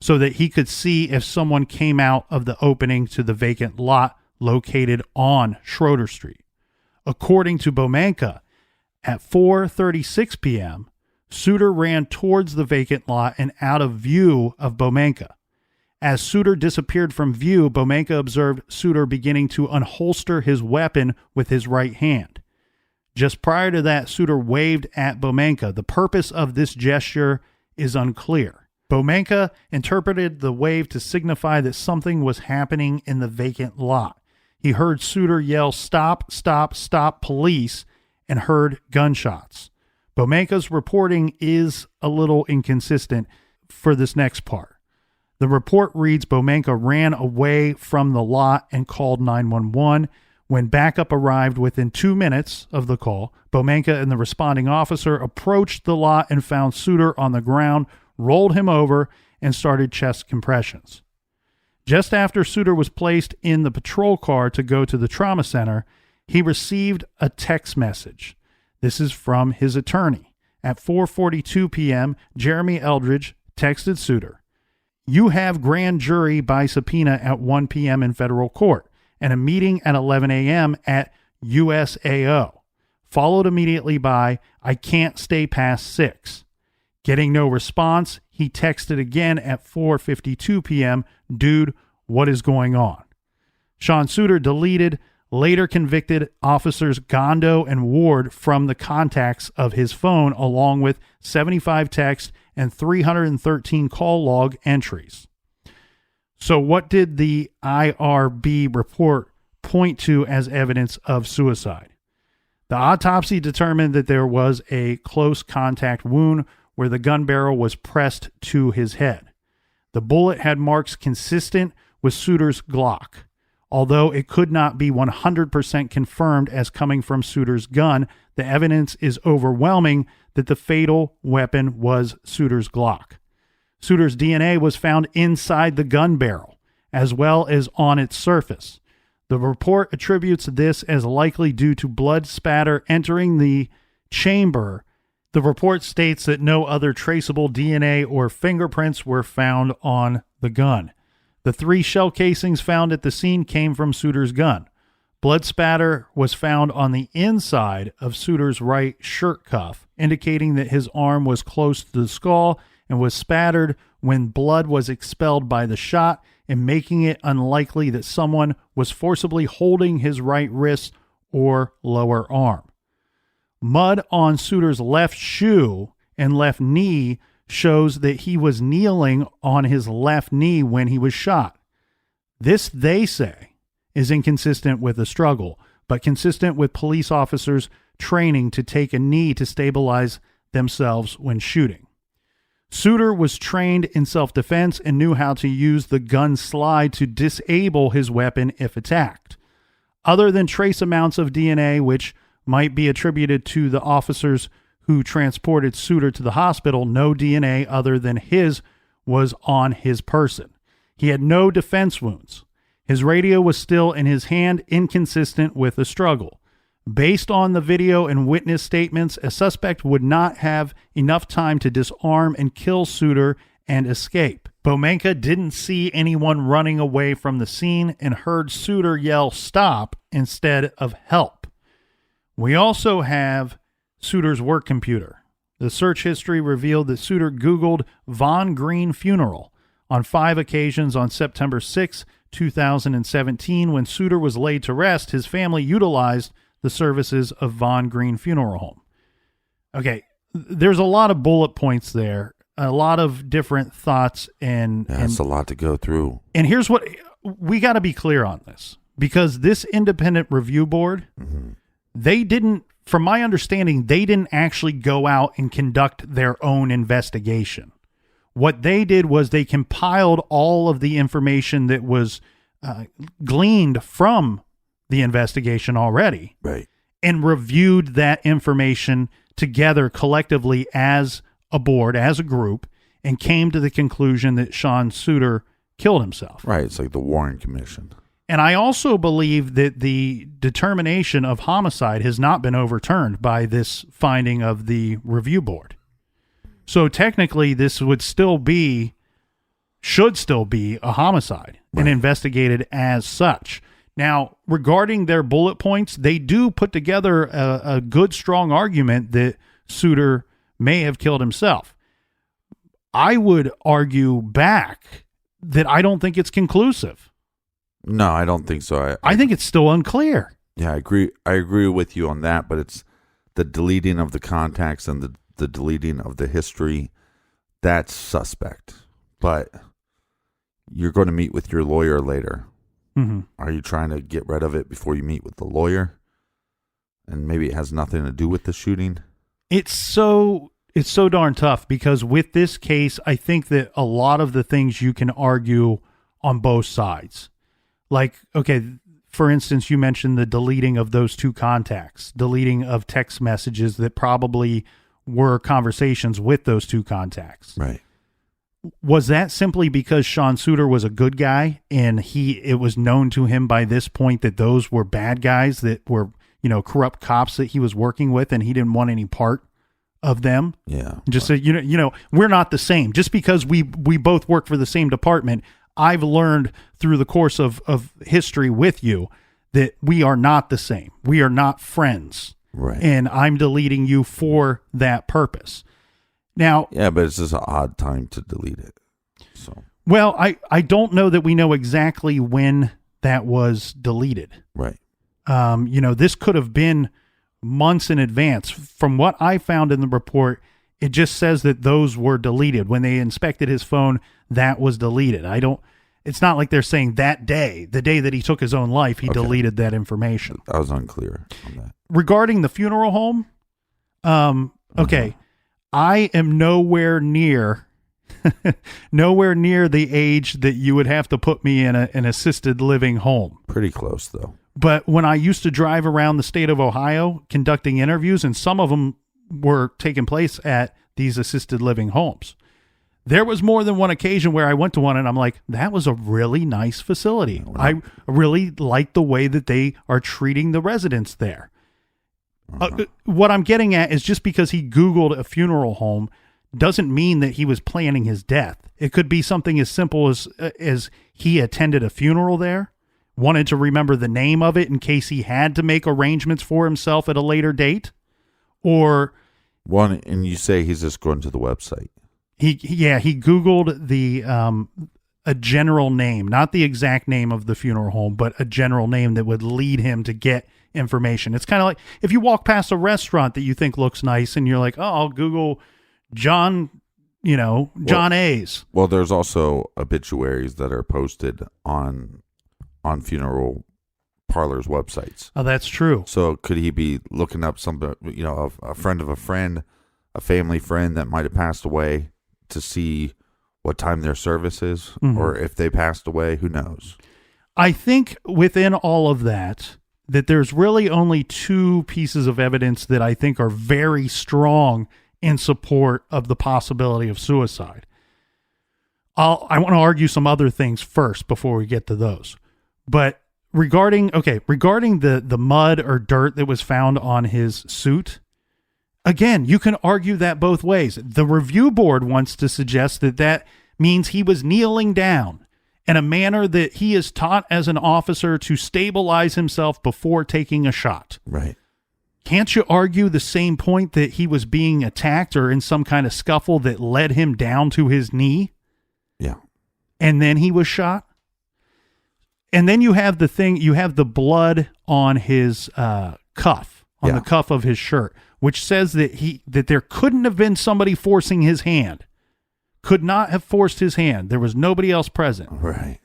[SPEAKER 1] so that he could see if someone came out of the opening to the vacant lot located on Schroeder Street. According to Bomenka, at 4:36 p.m., Suiter ran towards the vacant lot and out of view of Bomenka. As Suiter disappeared from view, Bomenka observed Suiter beginning to unholster his weapon with his right hand. Just prior to that, Suiter waved at Bomenka. The purpose of this gesture is unclear. Bomenka interpreted the wave to signify that something was happening in the vacant lot. He heard Suiter yell, "Stop, stop, stop, police," and heard gunshots. Bomenka's reporting is a little inconsistent for this next part. The report reads Bomenka ran away from the lot and called 911. When backup arrived within 2 minutes of the call, Bomenka and the responding officer approached the lot and found Suiter on the ground, rolled him over, and started chest compressions. Just after Suiter was placed in the patrol car to go to the trauma center, he received a text message. This is from his attorney. At 4:42 p.m., Jeremy Eldridge texted Suter, "You have grand jury by subpoena at 1 p.m. in federal court and a meeting at 11 a.m. at USAO. Followed immediately by, I can't stay past 6. Getting no response, he texted again at 4:52 p.m., "Dude, what is going on?" Sean Suter deleted later convicted officers Gondo and Ward from the contacts of his phone, along with 75 text and 313 call log entries. So what did the IRB report point to as evidence of suicide? The autopsy determined that there was a close contact wound where the gun barrel was pressed to his head. The bullet had marks consistent with Suter's Glock. Although it could not be 100% confirmed as coming from Suter's gun, the evidence is overwhelming that the fatal weapon was Suter's Glock. Suter's DNA was found inside the gun barrel, as well as on its surface. The report attributes this as likely due to blood spatter entering the chamber. The report states that no other traceable DNA or fingerprints were found on the gun. The 3 shell casings found at the scene came from Suter's gun. Blood spatter was found on the inside of Suter's right shirt cuff, indicating that his arm was close to the skull and was spattered when blood was expelled by the shot, and making it unlikely that someone was forcibly holding his right wrist or lower arm. Mud on Suter's left shoe and left knee shows that he was kneeling on his left knee when he was shot. This, they say, is inconsistent with a struggle, but consistent with police officers' training to take a knee to stabilize themselves when shooting. Suter was trained in self-defense and knew how to use the gun slide to disable his weapon if attacked. Other than trace amounts of DNA, which might be attributed to the officers who transported Suter to the hospital, no DNA other than his was on his person. He had no defense wounds. His radio was still in his hand, inconsistent with the struggle. Based on the video and witness statements, a suspect would not have enough time to disarm and kill Suter and escape. Bomenka didn't see anyone running away from the scene and heard Suter yell "stop" instead of "help." We also have Suter's work computer. The search history revealed that Suter Googled Von Green funeral on 5 occasions on September 6, 2017. When Suter was laid to rest, his family utilized the services of Von Green Funeral Home. Okay, there's a lot of bullet points there, a lot of different thoughts, and
[SPEAKER 4] that's a lot to go through.
[SPEAKER 1] And here's what we got to be clear on this, because this independent review board, they didn't, from my understanding, they didn't actually go out and conduct their own investigation. What they did was they compiled all of the information that was gleaned from the investigation already,
[SPEAKER 4] right,
[SPEAKER 1] and reviewed that information together collectively as a board, as a group, and came to the conclusion that Sean Suter killed himself.
[SPEAKER 4] Right, it's like the Warren Commission.
[SPEAKER 1] And I also believe that the determination of homicide has not been overturned by this finding of the review board. So technically, this would still be, should still be a homicide, right, and investigated as such. Now, regarding their bullet points, they do put together a good, strong argument that Suter may have killed himself. I would argue back that I don't think it's conclusive.
[SPEAKER 4] No, I don't think so.
[SPEAKER 1] I think it's still unclear.
[SPEAKER 4] Yeah, I agree. I agree with you on that, but it's the deleting of the contacts and the deleting of the history. That's suspect. But you're going to meet with your lawyer later.
[SPEAKER 1] Mm-hmm.
[SPEAKER 4] Are you trying to get rid of it before you meet with the lawyer? And maybe it has nothing to do with the shooting? It's
[SPEAKER 1] so darn tough, because with this case, I think that a lot of the things you can argue on both sides. Like, okay, for instance, you mentioned the deleting of those 2 contacts, deleting of text messages that probably were conversations with those 2 contacts.
[SPEAKER 4] Right.
[SPEAKER 1] Was that simply because Sean Suter was a good guy and it was known to him by this point that those were bad guys that were, corrupt cops that he was working with, and he didn't want any part of them.
[SPEAKER 4] Yeah.
[SPEAKER 1] Just say, we're not the same. Just because we both work for the same department, I've learned through the course of history with you that we are not the same. We are not friends.
[SPEAKER 4] Right.
[SPEAKER 1] And I'm deleting you for that purpose. Now,
[SPEAKER 4] yeah, but it's just an odd time to delete it. So,
[SPEAKER 1] well, I don't know that we know exactly when that was deleted.
[SPEAKER 4] right.
[SPEAKER 1] This could have been months in advance. From what I found in the report, it just says that those were deleted. When they inspected his phone, that was deleted. It's not like they're saying that day, the day that he took his own life, he deleted that information.
[SPEAKER 4] I was unclear on that.
[SPEAKER 1] Regarding the funeral home, okay, I am nowhere near the age that you would have to put me in an assisted living home.
[SPEAKER 4] Pretty close, though.
[SPEAKER 1] But when I used to drive around the state of Ohio conducting interviews, and some of them were taking place at these assisted living homes, there was more than one occasion where I went to one and I'm like, that was a really nice facility. I really like the way that they are treating the residents there. What I'm getting at is just because he Googled a funeral home doesn't mean that he was planning his death. It could be something as simple as he attended a funeral there, wanted to remember the name of it in case he had to make arrangements for himself at a later date, or
[SPEAKER 4] one. And you say he's just going to the website.
[SPEAKER 1] He Googled a general name, not the exact name of the funeral home, but a general name that would lead him to get information. It's kind of like if you walk past a restaurant that you think looks nice and you're like, oh, I'll Google John A's.
[SPEAKER 4] Well, there's also obituaries that are posted on funeral parlors' websites.
[SPEAKER 1] Oh, that's true.
[SPEAKER 4] So could he be looking up somebody, a friend of a friend, a family friend that might have passed away, to see what time their service is, or if they passed away? Who knows?
[SPEAKER 1] I think within all of that there's really only two pieces of evidence that I think are very strong in support of the possibility of suicide. I want to argue some other things first before we get to those. But regarding the mud or dirt that was found on his suit, again, you can argue that both ways. The review board wants to suggest that means he was kneeling down in a manner that he is taught as an officer to stabilize himself before taking a shot.
[SPEAKER 4] Right.
[SPEAKER 1] Can't you argue the same point that he was being attacked or in some kind of scuffle that led him down to his knee?
[SPEAKER 4] Yeah.
[SPEAKER 1] And then he was shot? And then you have the blood on his cuff, on the cuff of his shirt, which says that there couldn't have been somebody forcing his hand. Could not have forced his hand. There was nobody else present.
[SPEAKER 4] Right.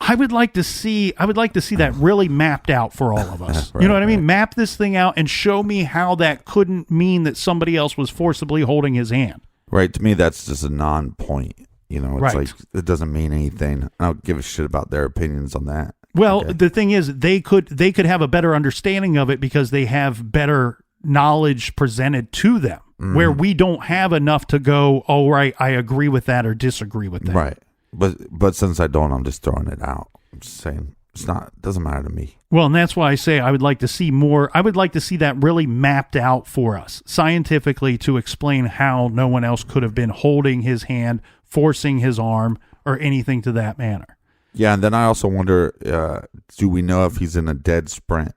[SPEAKER 1] I would like to see that really mapped out for all of us.
[SPEAKER 4] Right,
[SPEAKER 1] you know what I mean? Map this thing out and show me how that couldn't mean that somebody else was forcibly holding his hand.
[SPEAKER 4] Right. To me, that's just a non-point. It's
[SPEAKER 1] right.
[SPEAKER 4] like, it doesn't mean anything. I don't give a shit about their opinions on that.
[SPEAKER 1] Well, The thing is, they could have a better understanding of it because they have better knowledge presented to them, where we don't have enough to go, oh, right, I agree with that or disagree with that.
[SPEAKER 4] Right. But since I don't, I'm just throwing it out. I'm just saying it doesn't matter to me.
[SPEAKER 1] Well, and that's why I say I would like to see more. I would like to see that really mapped out for us scientifically to explain how no one else could have been holding his hand, forcing his arm, or anything to that manner.
[SPEAKER 4] Yeah, and then I also wonder, do we know if he's in a dead sprint?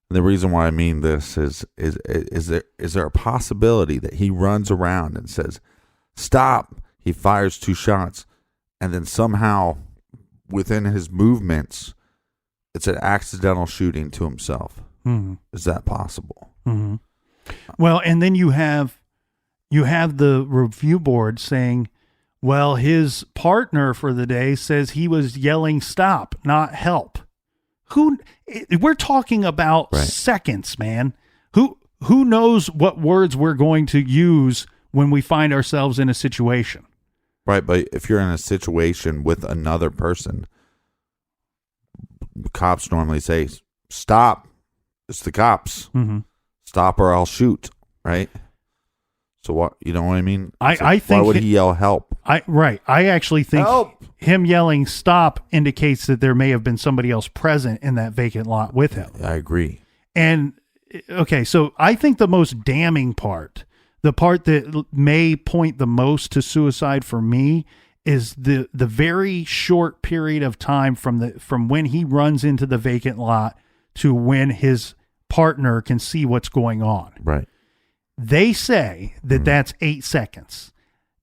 [SPEAKER 4] The reason why I mean this is there a possibility that he runs around and says, stop, he fires 2 shots, and then somehow within his movements, it's an accidental shooting to himself? Mm-hmm. Is that possible?
[SPEAKER 1] Mm-hmm. Well, and then you have the review board saying, well, his partner for the day says he was yelling stop, not help. We're talking about seconds, man. Who knows what words we're going to use when we find ourselves in a situation?
[SPEAKER 4] Right, but if you're in a situation with another person, cops normally say, stop. It's the cops. Mm-hmm. Stop or I'll shoot, right? So what, you know what I mean?
[SPEAKER 1] I think
[SPEAKER 4] why would he yell help?
[SPEAKER 1] I actually think
[SPEAKER 4] help!
[SPEAKER 1] Him yelling stop indicates that there may have been somebody else present in that vacant lot with him.
[SPEAKER 4] I agree.
[SPEAKER 1] And okay, so I think the most damning part, the part that may point the most to suicide for me, is the very short period of time from when he runs into the vacant lot to when his partner can see what's going on.
[SPEAKER 4] Right.
[SPEAKER 1] They say that that's 8 seconds.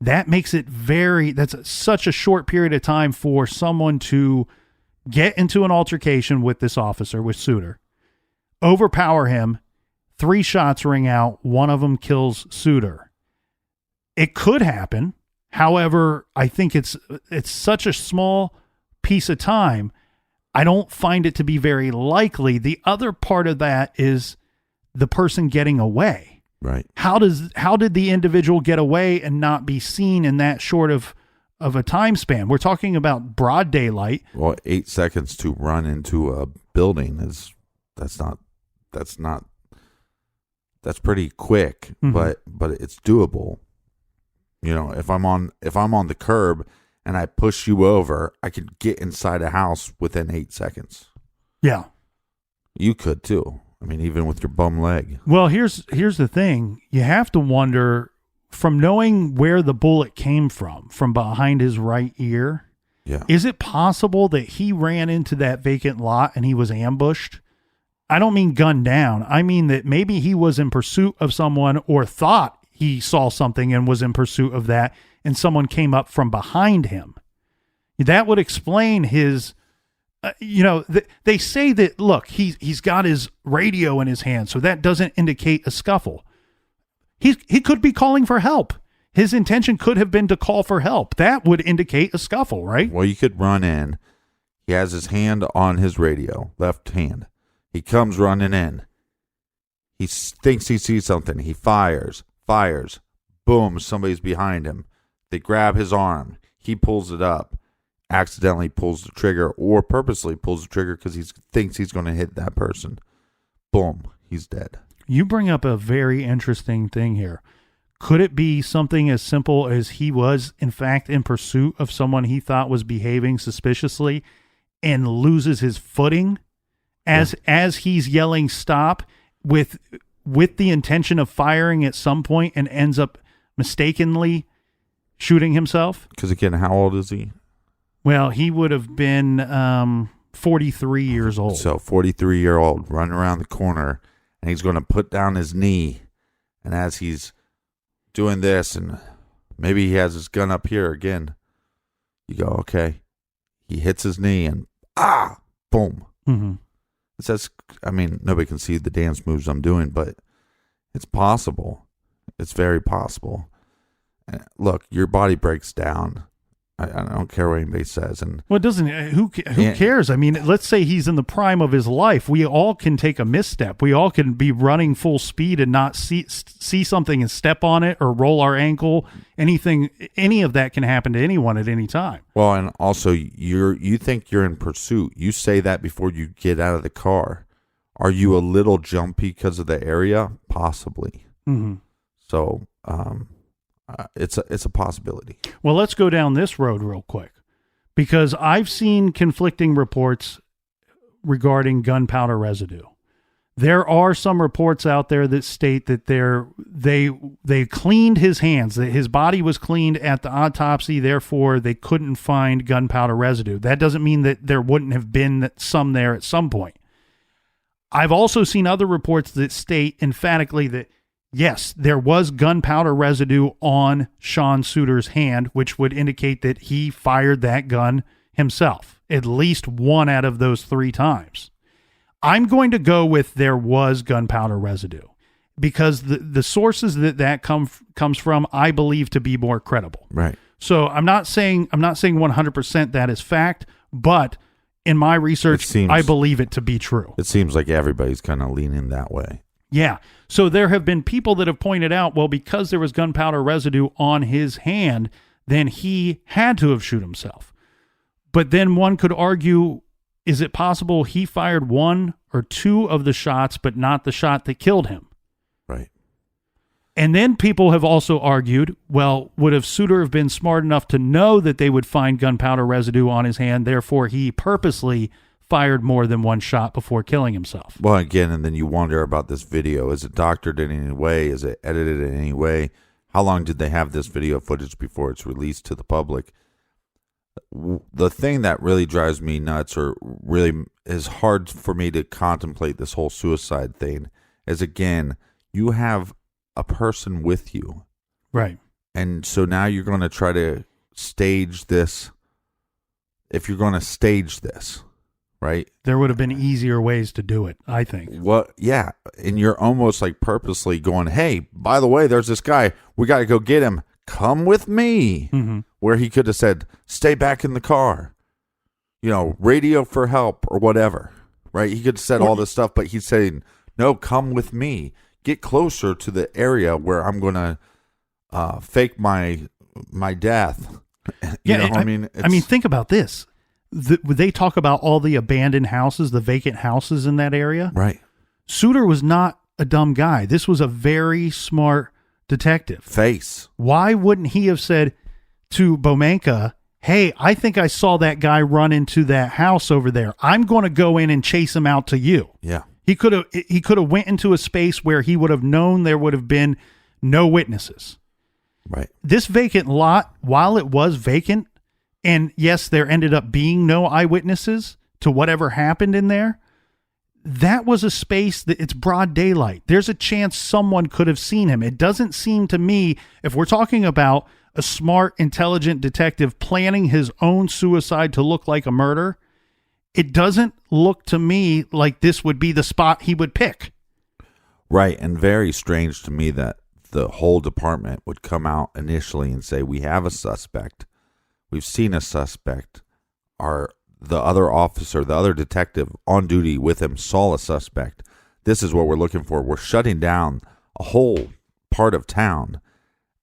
[SPEAKER 1] That makes it that's such a short period of time for someone to get into an altercation with this officer, with Suter, overpower him, 3 shots ring out, one of them kills Suter. It could happen. However, I think it's such a small piece of time, I don't find it to be very likely. The other part of that is the person getting away.
[SPEAKER 4] Right.
[SPEAKER 1] How did the individual get away and not be seen in that short of a time span? We're talking about broad daylight.
[SPEAKER 4] Well, 8 seconds to run into a building that's pretty quick, but it's doable. You know, if I'm on the curb and I push you over, I could get inside a house within 8 seconds.
[SPEAKER 1] Yeah.
[SPEAKER 4] You could too. I mean, even with your bum leg.
[SPEAKER 1] Well, here's the thing. You have to wonder, from knowing where the bullet came from behind his right ear,
[SPEAKER 4] yeah,
[SPEAKER 1] is it possible that he ran into that vacant lot and he was ambushed? I don't mean gunned down. I mean that maybe he was in pursuit of someone, or thought he saw something and was in pursuit of that, and someone came up from behind him. That would explain his... they say that, look, he's got his radio in his hand, so that doesn't indicate a scuffle. He could be calling for help. His intention could have been to call for help. That would indicate a scuffle, right?
[SPEAKER 4] Well, you could run in. He has his hand on his radio, left hand. He comes running in. He thinks he sees something. He fires. Boom, somebody's behind him. They grab his arm. He pulls it up. Accidentally pulls the trigger, or purposely pulls the trigger because he thinks he's going to hit that person. Boom, he's dead.
[SPEAKER 1] You bring up a very interesting thing here. Could it be something as simple as he was, in fact, in pursuit of someone he thought was behaving suspiciously and loses his footing as he's yelling stop with the intention of firing at some point, and ends up mistakenly shooting himself?
[SPEAKER 4] Because again, how old is he?
[SPEAKER 1] Well, he would have been 43 years old.
[SPEAKER 4] So 43-year-old running around the corner, and he's going to put down his knee. And as he's doing this, and maybe he has his gun up here again, you go, okay. He hits his knee, and boom.
[SPEAKER 1] Mm-hmm.
[SPEAKER 4] It says, I mean, nobody can see the dance moves I'm doing, but it's possible. It's very possible. And look, your body breaks down. I don't care what anybody says. And
[SPEAKER 1] well, it doesn't. Who cares? I mean, let's say he's in the prime of his life. We all can take a misstep. We all can be running full speed and not see something and step on it, or roll our ankle. Anything, any of that can happen to anyone at any time.
[SPEAKER 4] Well, and also you think you're in pursuit. You say that before you get out of the car. Are you a little jumpy because of the area? Possibly.
[SPEAKER 1] Mm-hmm.
[SPEAKER 4] So, it's a possibility.
[SPEAKER 1] Well, let's go down this road real quick, because I've seen conflicting reports regarding gunpowder residue. There are some reports out there that state that they cleaned his hands, that his body was cleaned at the autopsy, therefore they couldn't find gunpowder residue. That doesn't mean that there wouldn't have been some there at some point. I've also seen other reports that state emphatically that yes, there was gunpowder residue on Sean Suter's hand, which would indicate that he fired that gun himself at least one out of those 3 times. I'm going to go with there was gunpowder residue, because the sources that comes from, I believe to be more credible.
[SPEAKER 4] Right.
[SPEAKER 1] So I'm not saying 100% that is fact, but in my research, I believe it to be true.
[SPEAKER 4] It seems like everybody's kind of leaning that way.
[SPEAKER 1] Yeah. So there have been people that have pointed out, well, because there was gunpowder residue on his hand, then he had to have shot himself. But then one could argue, is it possible he fired 1 or 2 of the shots, but not the shot that killed him?
[SPEAKER 4] Right.
[SPEAKER 1] And then people have also argued, well, would have Suter have been smart enough to know that they would find gunpowder residue on his hand, therefore he purposely fired more than one shot before killing himself.
[SPEAKER 4] Well, again, and then you wonder about this video. Is it doctored in any way? Is it edited in any way? How long did they have this video footage before it's released to the public? The thing that really drives me nuts, or really is hard for me to contemplate this whole suicide thing, is, again, you have a person with you.
[SPEAKER 1] Right.
[SPEAKER 4] And so now you're going to try to stage this. If you're going to stage this, right?
[SPEAKER 1] There would have been easier ways to do it, I think.
[SPEAKER 4] What? Yeah. And you're almost like purposely going, hey, by the way, there's this guy. We got to go get him. Come with me.
[SPEAKER 1] Mm-hmm.
[SPEAKER 4] Where he could have said, stay back in the car. Radio for help or whatever, right? He could have said all this stuff, but he's saying, no, come with me. Get closer to the area where I'm going to fake my death. You know what I mean?
[SPEAKER 1] I mean, think about this. They talk about all the abandoned houses, the vacant houses in that area.
[SPEAKER 4] Right.
[SPEAKER 1] Suter was not a dumb guy. This was a very smart detective. Why wouldn't he have said to Bomenka, hey, I think I saw that guy run into that house over there. I'm going to go in and chase him out to you.
[SPEAKER 4] Yeah.
[SPEAKER 1] He could have went into a space where he would have known there would have been no witnesses.
[SPEAKER 4] Right.
[SPEAKER 1] This vacant lot, while it was vacant, and yes, there ended up being no eyewitnesses to whatever happened in there, that was a space that it's broad daylight. There's a chance someone could have seen him. It doesn't seem to me, if we're talking about a smart, intelligent detective planning his own suicide to look like a murder, it doesn't look to me like this would be the spot he would pick.
[SPEAKER 4] Right. And very strange to me that the whole department would come out initially and say, we have a suspect. We've seen a suspect. The other officer, the other detective on duty with him saw a suspect. This is what we're looking for. We're shutting down a whole part of town,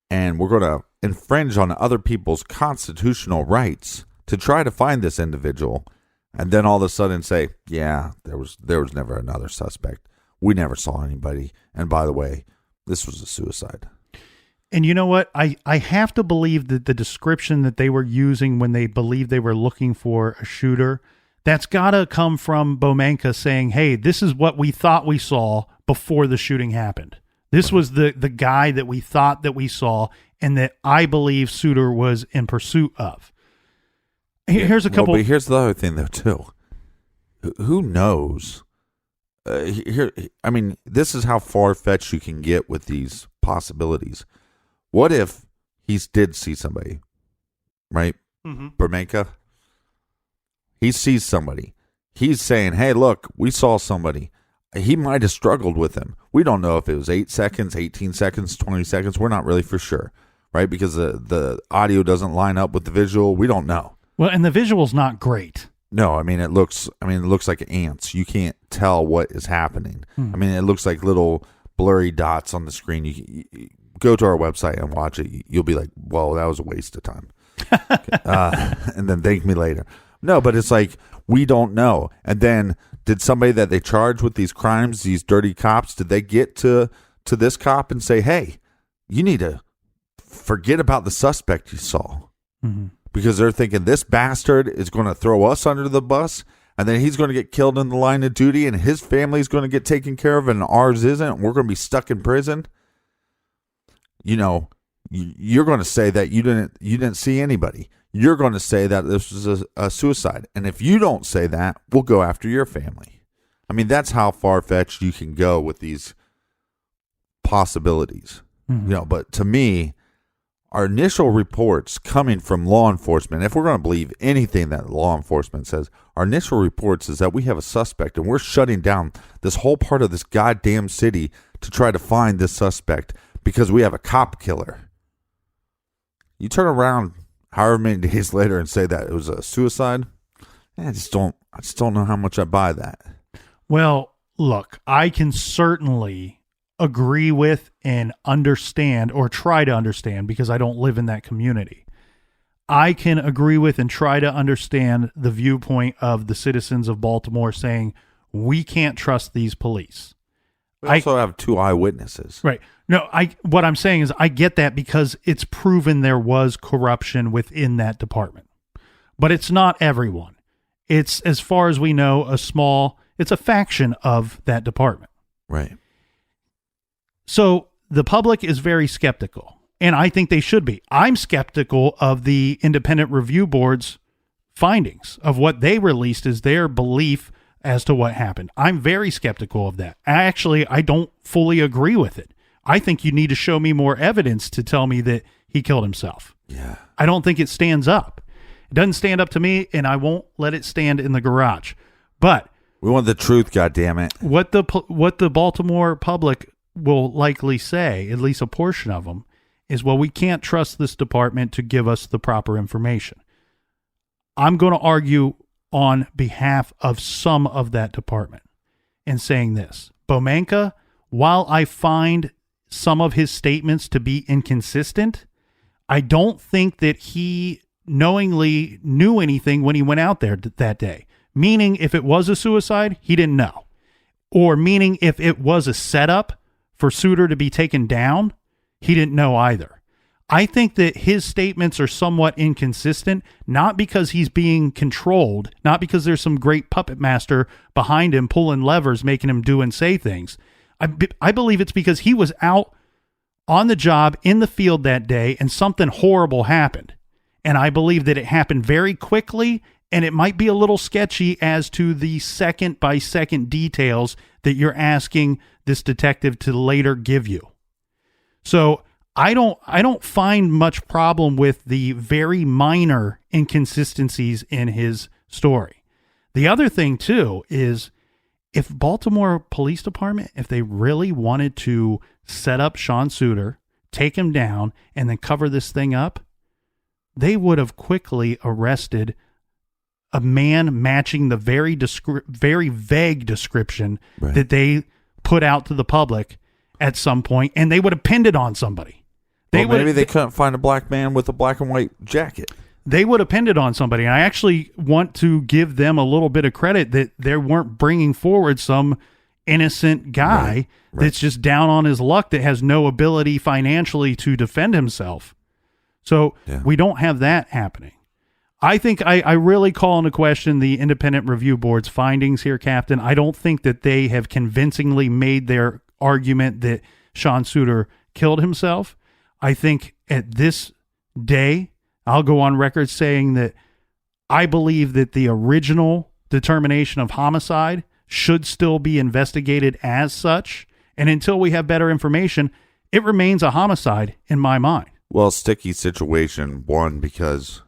[SPEAKER 4] and we're going to infringe on other people's constitutional rights to try to find this individual. And then all of a sudden say, yeah, there was never another suspect. We never saw anybody. And by the way, this was a suicide.
[SPEAKER 1] And you know what? I have to believe that the description that they were using when they believed they were looking for a shooter, that's got to come from Bomenka saying, hey, this is what we thought we saw before the shooting happened. This was the guy that we thought that we saw and that I believe Suter was in pursuit of. Here's a couple.
[SPEAKER 4] But here's the other thing, though, too. Who knows? I mean, this is how far-fetched you can get with these possibilities. What if he did see somebody, right? Mm-hmm. Bermenka? He sees somebody. He's saying, hey, look, we saw somebody. He might have struggled with him. We don't know if it was 8 seconds, 18 seconds, 20 seconds. We're not really for sure, right? Because the audio doesn't line up with the visual. We don't know.
[SPEAKER 1] Well, and the visual's not great.
[SPEAKER 4] No, it looks like ants. You can't tell what is happening. I mean, it looks like little blurry dots on the screen. You go to our website and watch it. You'll be like, whoa, that was a waste of time. And then thank me later. No, but it's like, we don't know. And then did somebody that they charge with these crimes, these dirty cops, did they get to this cop and say, hey, you need to forget about the suspect you saw? Mm-hmm. Because they're thinking this bastard is going to throw us under the bus, and then he's going to get killed in the line of duty, and his family's going to get taken care of, and ours isn't, and we're going to be stuck in prison. You know, you're going to say that you didn't see anybody. You're going to say that this was a suicide. And if you don't say that, we'll go after your family. I mean, that's how far-fetched you can go with these possibilities. Mm-hmm. You know, but to me, our initial reports coming from law enforcement, if we're going to believe anything that law enforcement says, our initial reports is that we have a suspect and we're shutting down this whole part of this goddamn city to try to find this suspect because we have a cop killer. You turn around however many days later and say that it was a suicide, I just don't know how much I buy that. Well,
[SPEAKER 1] look, I can certainly agree with and understand, or try to understand, because I don't live in that community. I can agree with and try to understand the viewpoint of the citizens of Baltimore saying, we can't trust these police.
[SPEAKER 4] We also have 2 eyewitnesses.
[SPEAKER 1] Right. No, what I'm saying is I get that because it's proven there was corruption within that department. But it's not everyone. It's, as far as we know, it's a faction of that department.
[SPEAKER 4] Right.
[SPEAKER 1] So the public is very skeptical, and I think they should be. I'm skeptical of the independent review board's findings of what they released as their belief as to what happened. I'm very skeptical of that. Actually, I don't fully agree with it. I think you need to show me more evidence to tell me that he killed himself.
[SPEAKER 4] Yeah.
[SPEAKER 1] I don't think it stands up. It doesn't stand up to me, and I won't let it stand in the garage. But
[SPEAKER 4] we want the truth, goddammit.
[SPEAKER 1] What the Baltimore public will likely say, at least a portion of them, is, well, we can't trust this department to give us the proper information. I'm going to argue on behalf of some of that department in saying this. Bomenka, while I find some of his statements to be inconsistent, I don't think that he knowingly knew anything when he went out there that day. Meaning, if it was a suicide, he didn't know. Or meaning, if it was a setup for Suter to be taken down, he didn't know either. I think that his statements are somewhat inconsistent, not because he's being controlled, not because there's some great puppet master behind him pulling levers, making him do and say things. I believe it's because he was out on the job in the field that day and something horrible happened. And I believe that it happened very quickly, and it might be a little sketchy as to the second by second details that you're asking this detective to later give you. So I don't find much problem with the very minor inconsistencies in his story. The other thing too is, if Baltimore Police Department, if they really wanted to set up Sean Suter, take him down, and then cover this thing up, they would have quickly arrested a man matching the very vague description that they put out to the public at some point, and they would have pinned it on somebody.
[SPEAKER 4] Maybe they couldn't find a black man with a black and white jacket.
[SPEAKER 1] They would have pinned it on somebody. And I actually want to give them a little bit of credit that they weren't bringing forward some innocent guy that's just down on his luck, that has no ability financially to defend himself. So we don't have that happening. I think I really call into question the independent review board's findings here, Captain. I don't think that they have convincingly made their argument that Sean Suter killed himself. I think at this day, I'll go on record saying that I believe that the original determination of homicide should still be investigated as such. And until we have better information, it remains a homicide in my mind.
[SPEAKER 4] Well, sticky situation, one, because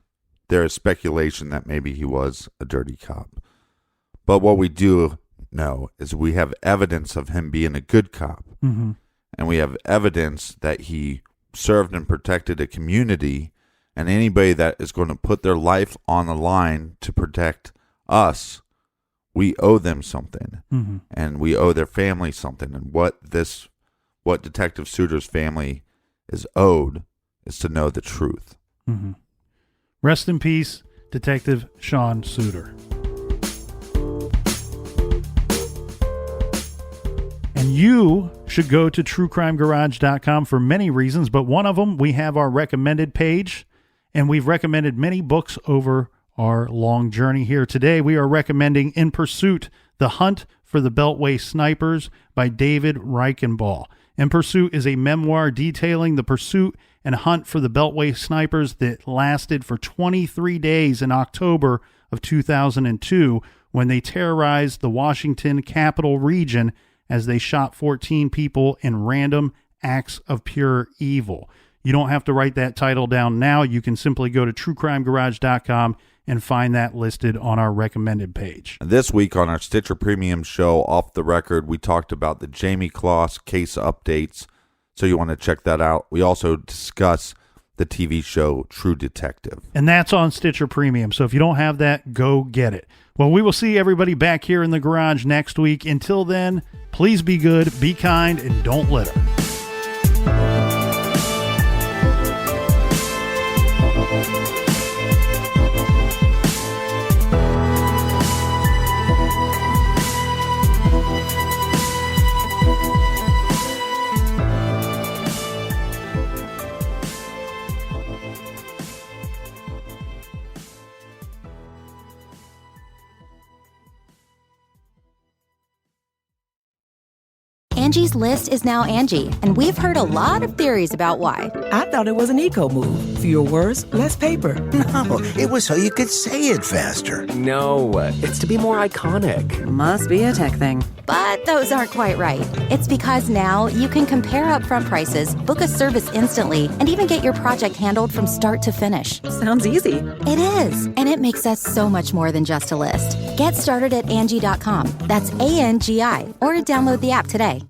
[SPEAKER 4] there is speculation that maybe he was a dirty cop. But what we do know is we have evidence of him being a good cop.
[SPEAKER 1] Mm-hmm.
[SPEAKER 4] And we have evidence that he served and protected a community, and anybody that is going to put their life on the line to protect us, we owe them something.
[SPEAKER 1] Mm-hmm.
[SPEAKER 4] And we owe their family something. And what Detective Suter's family is owed is to know the truth.
[SPEAKER 1] Mm-hmm. Rest in peace, Detective Sean Suter. And you should go to truecrimegarage.com for many reasons, but one of them, we have our recommended page, and we've recommended many books over our long journey here. Today, we are recommending In Pursuit, The Hunt for the Beltway Snipers by David Reichenbach. In Pursuit is a memoir detailing the pursuit and hunt for the Beltway Snipers that lasted for 23 days in October of 2002, when they terrorized the Washington Capital region as they shot 14 people in random acts of pure evil. You don't have to write that title down now. You can simply go to truecrimegarage.com and find that listed on our recommended page.
[SPEAKER 4] This week on our Stitcher Premium show, Off the Record, we talked about the Jamie Kloss case updates, so you want to check that out. We also discuss the TV show True Detective.
[SPEAKER 1] And that's on Stitcher Premium, so if you don't have that, go get it. Well, we will see everybody back here in the garage next week. Until then, please be good, be kind, and don't litter.
[SPEAKER 6] Angie's List is now Angie, and we've heard a lot of theories about why.
[SPEAKER 2] I thought it was an eco move. Fewer words, less paper.
[SPEAKER 7] No, it was so you could say it faster.
[SPEAKER 8] No, it's to be more iconic.
[SPEAKER 9] Must be a tech thing.
[SPEAKER 6] But those aren't quite right. It's because now you can compare upfront prices, book a service instantly, and even get your project handled from start to finish.
[SPEAKER 9] Sounds easy.
[SPEAKER 6] It is, and it makes us so much more than just a list. Get started at Angie.com. That's ANGI, or download the app today.